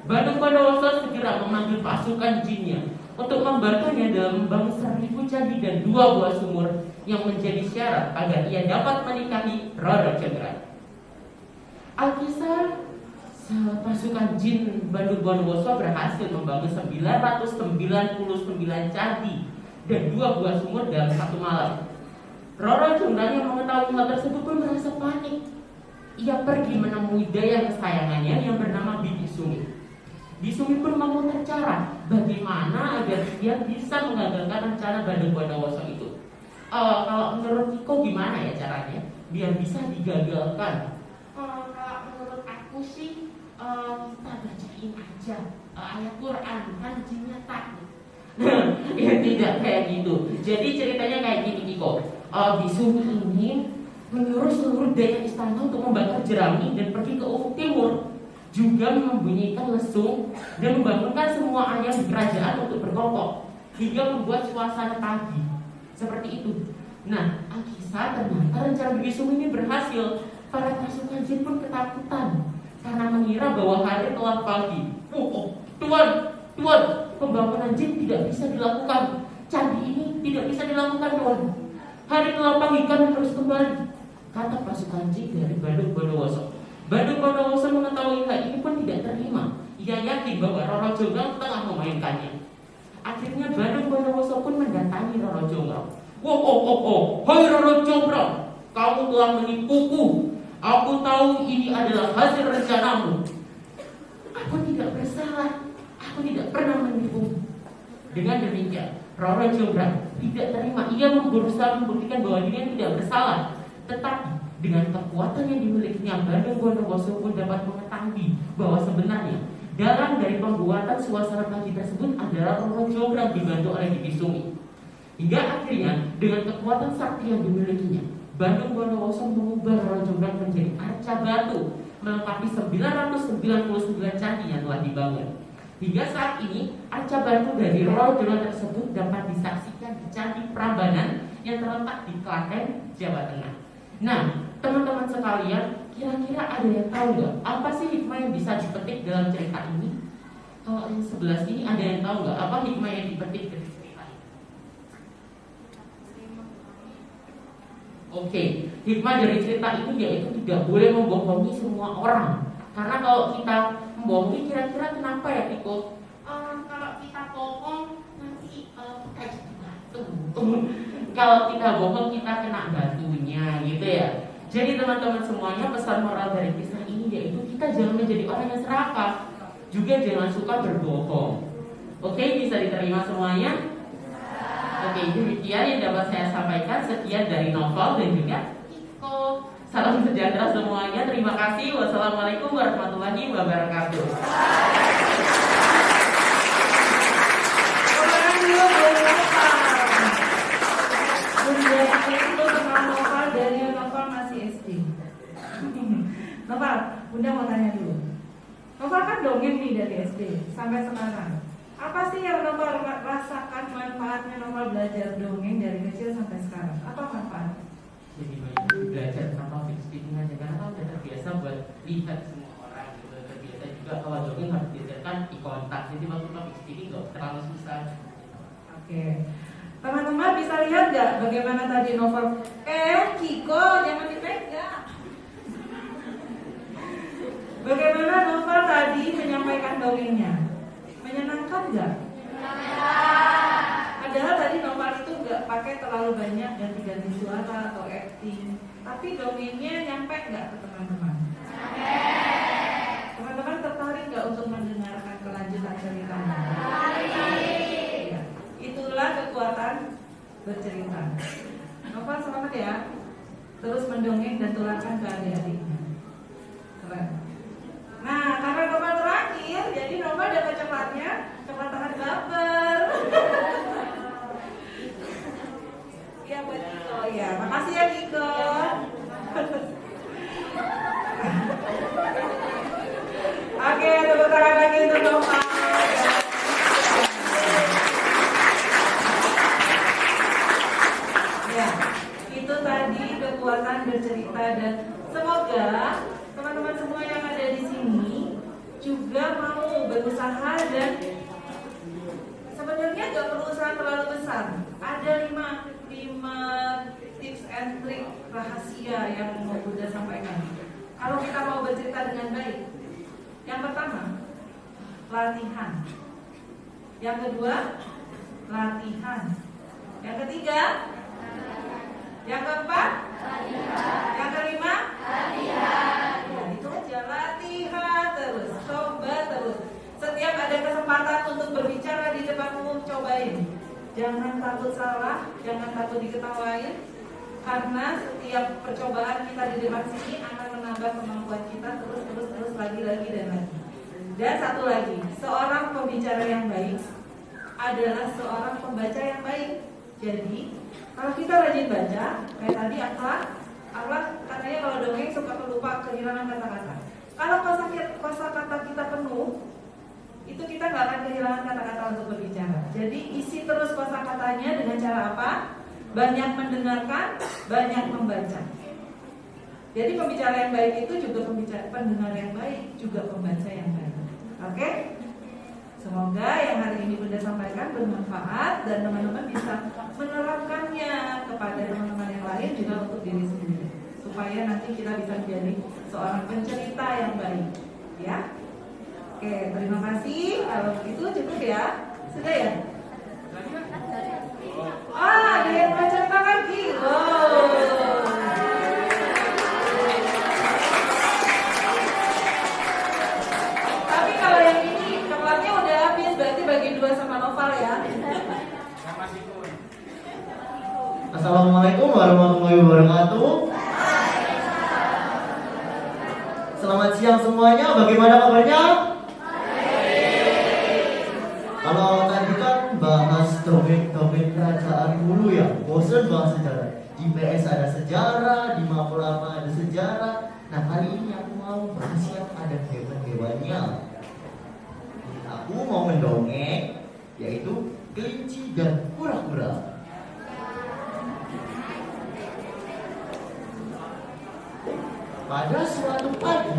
Bandung Bondowoso segera memanggil pasukan jinnya untuk membantunya dalam membangun 1000 candi dan 2 buah sumur yang menjadi syarat agar ia dapat menikahi Roro Jonggrang. Alkisah pasukan jin Bandung Bondowoso berhasil membangun 999 candi dan 2 buah sumur dalam 1 malam. Roro Jonggrang yang mengetahui hal tersebut pun merasa panik. Ia pergi menemui dayang kesayangannya yang bernama Bibi Sumi. Bibi Sumi pun memutar cara bagaimana agar dia bisa menggagalkan rencana Bandung Bondowoso itu. Kalau menurut Kiko gimana ya caranya biar bisa digagalkan? Kalau menurut aku sih kita bacain aja ayat Quran, kan jinnya takut. Ya tidak kayak gitu. Jadi ceritanya kayak gini Kiko. Bisumi ini menyuruh seluruh daya istana untuk membakar jerami dan pergi ke ufuk timur, juga membunyikan lesung dan membangunkan semua ayam di kerajaan untuk berkokok hingga membuat suasana pagi seperti itu. Nah, Alkisah ternyata rencana Bisumi ini berhasil. Para pasukan jin pun ketakutan karena mengira bahwa hari telah pagi. Tuan, pembangunan jin tidak bisa dilakukan. Candi ini tidak bisa dilakukan, Tuan. Hari telah pagi, kami harus kembali, kata pasukan jin dari Bandung Bondowoso. Bandung Bondowoso mengetahui hal ini pun tidak terima. Ia yakin bahwa Roro Jonggrang tengah memainkannya. Akhirnya Bandung Bondowoso pun mendatangi Roro Jonggrang. Hai Roro Jonggrang, kamu telah menipuku. Aku tahu ini adalah hasil rencanamu. Aku tidak bersalah. Aku tidak pernah menipu. Dengan demikian, Roro Jonggrang tidak terima. Ia berusaha membuktikan bahwa dirinya tidak bersalah. Tetapi dengan kekuatan yang dimilikinya, Bandung Bondowoso pun dapat mengetahui bahwa sebenarnya dalang dari pembuatan suasana pagi tersebut adalah Roro Jonggrang dibantu oleh Bisumi. Hingga akhirnya dengan kekuatan sakti yang dimilikinya, Bandung Bondowoso mengubah Roro Jonggrang menjadi arca batu, melengkapi 999 candi yang telah dibangun. Hingga saat ini, arca batu dari Roro Jonggrang tersebut dapat disaksikan di Candi Prambanan yang terletak di Klaten, Jawa Tengah. Nah, teman-teman sekalian, kira-kira ada yang tahu nggak apa sih hikmah yang bisa dipetik dalam cerita ini? Kalau yang sebelah sini ada yang tahu nggak apa hikmah yang dipetik dari cerita ini? Oke, hikmah dari cerita ini yaitu tidak boleh membohongi semua orang. Karena kalau kita membohongi, kira-kira kenapa ya Tiko? Kalau kita bohong nanti kita jadi batu. Kalau kita bohong kita kena batunya gitu ya. Jadi teman-teman semuanya, pesan moral dari kisah ini yaitu kita jangan menjadi orang yang serakah, juga jangan suka berbohong. Oke, bisa diterima semuanya? Oke, demikian yang dapat saya sampaikan. Sekian dari Novel dan juga Kiko. Salam sejahtera semuanya. Terima kasih. Wassalamualaikum warahmatullahi wabarakatuh. Itu tentang Novel dari Novel masih SD. Novel, Bunda mau tanya dulu. Novel kan dongeng nih dari SD sampai sekarang. Apa sih yang Novel rasakan manfaatnya Novel belajar dongeng dari kecil sampai sekarang? Apa manfaatnya? Jadi banyak belajar tentang public speaking aja, karena kan udah terbiasa buat lihat semua orang gitu. Terbiasa juga kalau dongeng harus diajarkan di kontak. Jadi waktu public speaking nggak terlalu susah. Oke. Teman-teman bisa lihat nggak bagaimana tadi Novel? Kiko jangan dipegang. Bagaimana Novel tadi menyampaikan dongengnya? Menyenangkan nggak? Padahal tadi Novel itu nggak pakai terlalu banyak ganti-ganti suara atau acting, tapi dongengnya nyampe nggak ke teman-teman? Teman-teman tertarik nggak untuk mendengarkan kelanjutan ceritanya? Ya, itulah kekuatan bercerita. Novel semangat ya, terus mendongeng dan tularkan ke adik-adiknya. Keren. Nah, karena Novel terakhir, jadi Novel dapat coklatnya, coklat tahan lapar. Iya buat Kiko ya, makasih ya Kiko. Oke, tepuk tangan lagi untuk Novel. Ya, itu tadi kekuatan bercerita dan semoga teman-teman semua yang ada di sini juga mau berusaha dan sebenarnya gak perlu usaha terlalu besar. Ada 5 tips and trick rahasia yang mau Bunda sampaikan. Kalau kita mau bercerita dengan baik, yang pertama latihan, yang kedua latihan, yang ketiga, yang keempat, yang kelima, latihan. Ya, itu aja, latihan terus, coba terus. Setiap ada kesempatan untuk berbicara di depan depan umum, cobain. Jangan takut salah, jangan takut diketawain, karena setiap percobaan kita di depan sini akan menambah kemampuan kita terus lagi dan lagi. Dan satu lagi, seorang pembicara yang baik adalah seorang pembaca yang baik. Jadi kalau kita rajin baca, kayak tadi akhlak katanya kalau dongeng suka lupa kehilangan kata-kata. Kalau kosakata kita penuh, itu kita nggak akan kehilangan kata-kata untuk berbicara. Jadi isi terus kosakatanya dengan cara apa? Banyak mendengarkan, banyak membaca. Jadi pembicara yang baik itu juga pendengar yang baik, juga pembaca yang baik. Oke? Semoga yang hari ini Bunda sampaikan bermanfaat dan teman-teman bisa menerapkannya kepada teman-teman yang lain juga untuk diri sendiri, supaya nanti kita bisa menjadi seorang pencerita yang baik. Ya? Oke, terima kasih. Kalau begitu cukup ya. Sudah ya? Ada yang mau cerita lagi. Tapi kalau yang ini coklatnya udah habis, berarti bagi 2 sama Noval ya. Assalamualaikum warahmatullahi wabarakatuh. Selamat siang semuanya. Bagaimana kabarnya? Kalau tadi kan bahas topik kerajaan dulu ya, bosan bahas sejarah. Di PS ada sejarah, di Mapolama ada sejarah. Nah kali ini aku mau bahas yang ada hewan-hewannya. Aku mau mendongeng, yaitu kelinci dan kura-kura. Pada suatu pagi,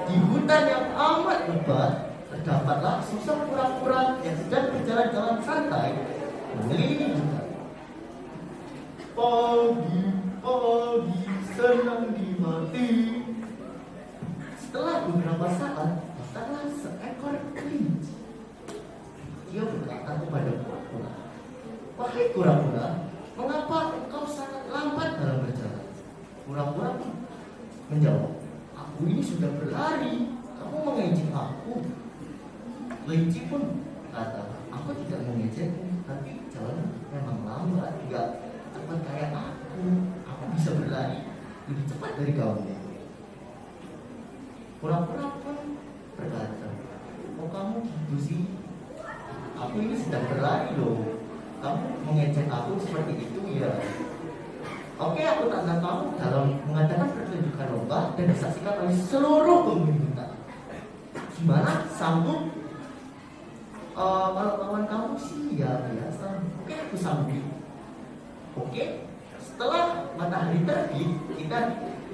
di hutan yang amat lebat, terdapatlah sosok kura-kura yang sedang berjalan-jalan santai mengelilingi hutan. Pagi, senang dimati. Setelah beberapa saat, datanglah seekor kelinci. Dia berkata kepada kura-kura, "Wahai kura-kura, mengapa engkau sangat lambat dalam berjalan?" Kura-kura pun menjawab, "Aku ini sudah berlari, kamu mengejek aku." Kelinci pun kata, "Aku tidak mengejekmu, tapi jalan memang lambat, tidak cepat kayak aku. Aku bisa berlari lebih cepat dari kamu." Kura-kura pun berkata, "Oh kamu gitu sih? Aku ini sedang berlari loh. Kamu mengejek aku seperti itu ya. Oke, aku tantang kamu dalam mengadakan pertunjukan lomba dan disaksikan oleh seluruh penghuni hutan. Gimana? Sanggup?" Kalau kawan kamu sih ya biasa. Oke, aku sanggup. Oke, setelah matahari terbit, kita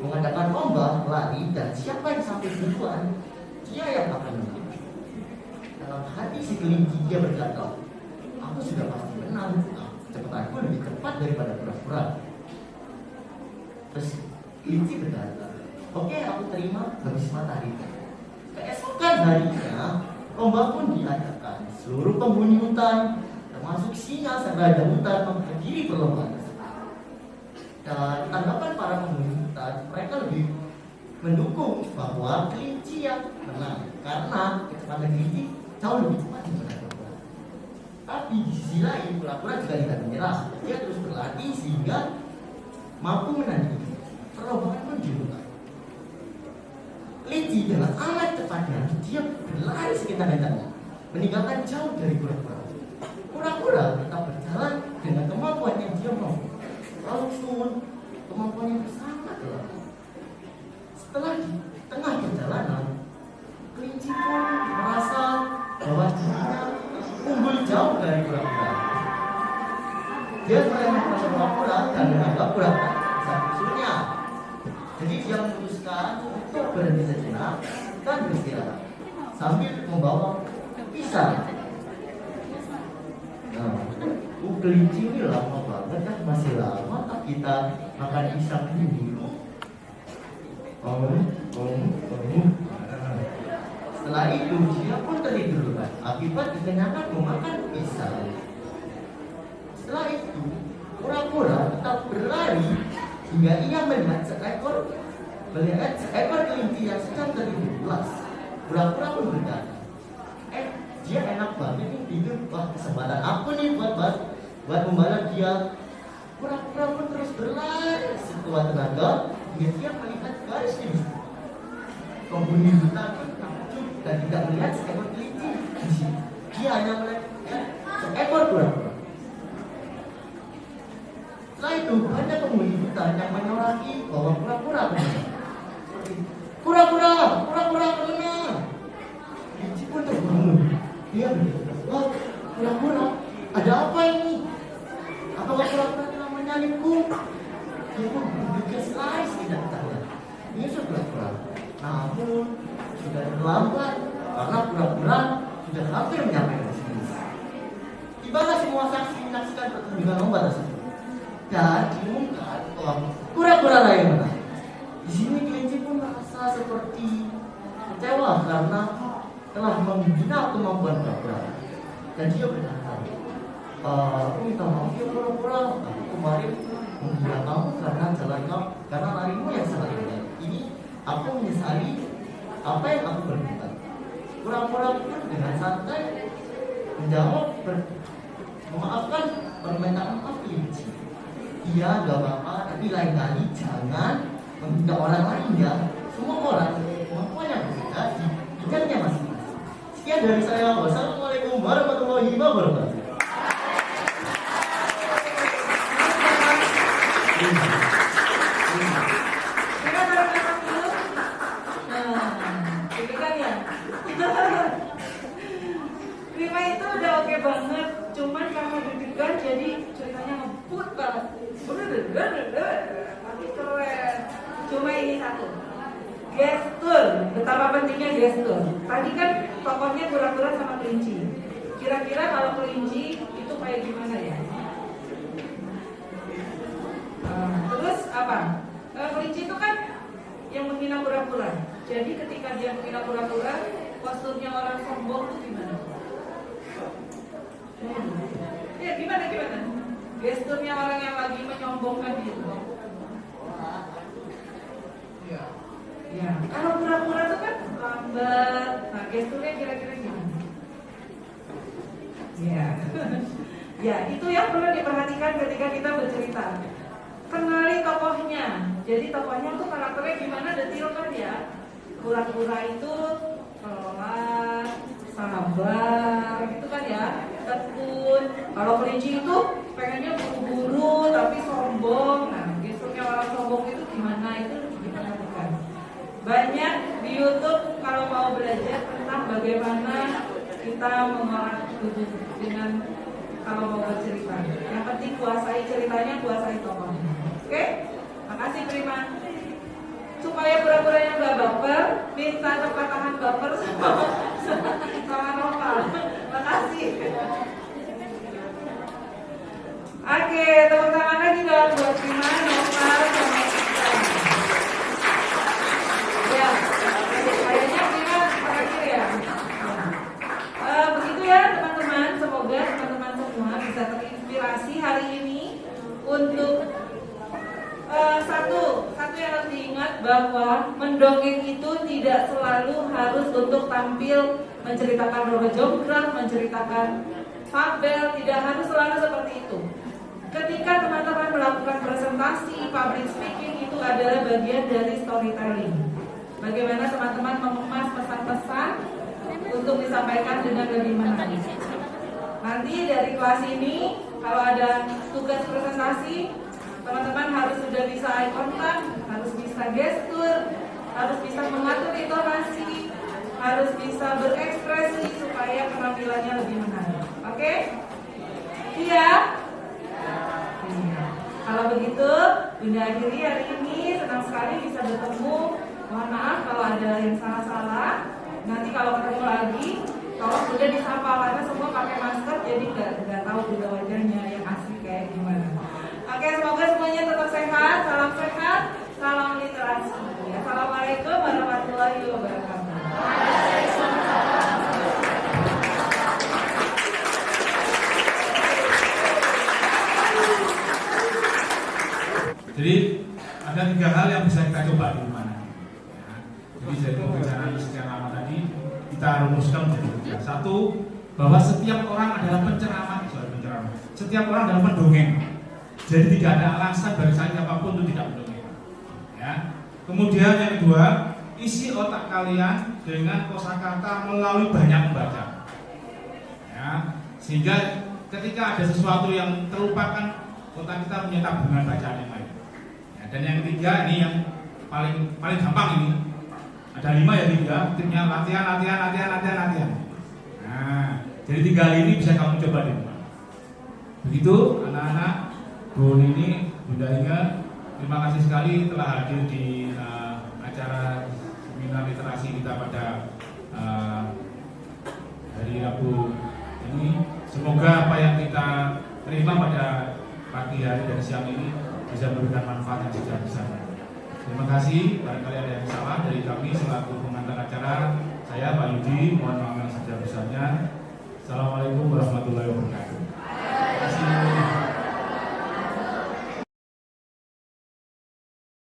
mengadakan lomba lari dan siapa yang sampai duluan, dia yang akan menang. Dalam hati si kelinci dia berkata, "Aku sudah pasti menang. Kecepatanku lebih cepat daripada kura-kura." Terus kelinci berkata, "Oke, aku terima." Habis matahari. Keesokan harinya, lomba pun diadakan. Seluruh penghuni hutan, termasuk singa serta raja hutan, menghadiri perlombaan tersebut. Dan tanggapan para penghuni hutan, mereka lebih mendukung bahwa kelinci yang menang karena kecepatan kelinci jauh lebih cepat daripada kura-kura. Tapi di sisi lain, kura-kura juga tidak menyerah. Dia terus berlatih sehingga mampu menandingi. Perlombaan pun dimulai. Kelinci dengan amat cepatnya dia berlari sekencang-kencangnya, meninggalkan jauh dari kura-kura. Kura-kura tetap berjalan dengan kemampuan yang dia mau, walaupun kemampuan yang sangat lemah. Setelah di tengah perjalanan, kelinci pun merasa bahwa dirinya unggul jauh dari kura-kura. Dia meremehkan kura-kura dan menganggap kura-kura bisa musuhnya. Jadi dia memutuskan untuk berhenti sejenak dan beristirahat sambil membawa pisang. Nah, kelinci ini lama banget kan, masih lama tak kita makan pisang ini dulu. Setelah itu dia pun tertidur akibat kekenyangan memakan pisang. Setelah itu kura-kura tetap berlari hingga ia melihat seekor kelinci yang sedang tertidur pulas. Kura-kura pun berkata, dia enak banget nih tidur. Wah, kesempatan aku nih buat membalas dia. Pura-pura pun terus berlari sekuat tenaga hingga dia melihat garis di besi. Penghuni hutan pun takjub dan tidak melihat seekor kelinci di sini. Dia hanya melihat seekor kura-kura. Setelah itu banyak penghuni hutan yang menyoraki bahwa kura-kura benar. Kura-kura kemana? Kelinci pun terbangun. Dia berkata, wah, kura-kura, ada apa ini? Apakah kura-kura telah menyalipku? Dia pun bergegas lari tidak tahu. Menyusul kura-kura. Namun sudah terlambat karena kura-kura sudah hampir mencapai sini. Tibalah semua saksi menyaksikan pertunjukan lomba tersebut dan diumumkan bahwa kura-kura lain menang. Di sini kelinci pun merasa seperti kecewa karena telah membina kemampuan kura-kura. Dan dia berkata, aku minta maaf ya kura-kura, aku kemarin menghina kamu karena larimu yang sangat indah. Ini aku menyesali apa yang aku berbuat. Kura-kura pun dengan santai menjawab, memaafkan permintaan maaf kelinci. Iya, gak apa-apa, tapi lain kali jangan menghina orang lain ya. Semua orang kemampuan yang berbeda di bidangnya masing-masing. Sekian dari saya. Wassalamualaikum warahmatullahi wabarakatuh. Prima itu udah oke banget, cuman karena deg-degan jadi ceritanya ngebut banget. Tapi keren. Cuma ini satu, gestur. Betapa pentingnya gestur. Tadi kan tokohnya kura-kura sama kelinci. Kira-kira kalau kelinci itu kayak gimana ya? Terus apa? Kelinci itu kan yang menghina kura-kura. Jadi ketika dia menghina kura-kura, posturnya orang sombong itu gimana? Ya gimana? Gesturnya orang yang lagi menyombongkan gitu. Ya, kalau kura-kura itu kan lambat. Nah, gesturnya kira-kira gimana? Ya. Ya, itu yang perlu diperhatikan ketika kita bercerita. Kenali tokohnya. Jadi tokohnya tuh karakternya gimana, detail kan ya. Kura-kura itu kelola, sabar, gitu kan ya, tekun. Kalau kelinci itu pengennya buru-buru tapi sombong. Nah, gesturnya orang sombong itu gimana, itu diperhatikan. Banyak di YouTube kalau mau belajar tentang bagaimana kita mengolah tubuh dengan kalau mau bercerita. Yang penting kuasai ceritanya, kuasai tokohnya. Oke? Makasih Prima. Supaya pura-puranya nggak baper, minta tempat tahan baper sama Nopal. Makasih. Oke, tepuk tangan lagi dong buat Prima, Nopal, sama kita. Ya, kayaknya Prima terakhir ya. Begitu ya teman-teman. Semoga teman-teman semua bisa terinspirasi hari ini untuk satu yang harus diingat bahwa mendongeng itu tidak selalu harus untuk tampil menceritakan Roro Jonggrang, menceritakan fabel, tidak harus selalu seperti itu. Ketika teman-teman melakukan presentasi, public speaking itu adalah bagian dari storytelling. Bagaimana teman-teman mengemas pesan-pesan untuk disampaikan dengan lebih menarik. Nanti dari kelas ini kalau ada tugas presentasi, teman-teman harus sudah bisa eye contact, harus bisa gestur, harus bisa mengatur intonasi, harus bisa berekspresi supaya penampilannya lebih menarik. Oke? Iya? Kalau begitu, Bunda akhiri hari ini. Senang sekali bisa bertemu. Mohon maaf kalau ada yang salah-salah. Nanti kalau ketemu lagi, tolong sudah disapa karena semua pakai masker, jadi nggak tahu juga wajahnya yang asli kayak gimana. Oke, semoga semuanya tetap sehat, salam literasi. Assalamualaikum warahmatullahi wabarakatuh. Jadi ada 3 hal yang bisa kita coba di rumah nanti. Jadi dari pembicaraan sekian lama tadi kita rumuskan menjadi 3. 1, bahwa setiap orang adalah penceramah, setiap orang adalah pendongeng. Jadi tidak ada alasan bagi saya siapapun untuk tidak mendongeng. Ya. Kemudian yang kedua, isi otak kalian dengan kosakata melalui banyak membaca. Ya. Sehingga ketika ada sesuatu yang terlupakan, otak kita punya tabungan bacaan yang lain. Ya. Dan yang ketiga, ini yang paling gampang ini. Ada 5 ya 3, tipnya latihan. Nah, jadi 3 ini bisa kamu coba deh. Begitu anak-anak, Bu Nini, Bunda Inga, terima kasih sekali telah hadir di acara seminar literasi kita pada hari Rabu ini. Semoga apa yang kita terima pada pagi hari dan siang ini bisa memberikan manfaat yang sebesar-besarnya. Terima kasih. Barangkali ada yang salah dari kami selaku pengantar acara. Saya Pak Yudi, mohon maaf yang sebesar-besarnya. Assalamualaikum warahmatullahi wabarakatuh.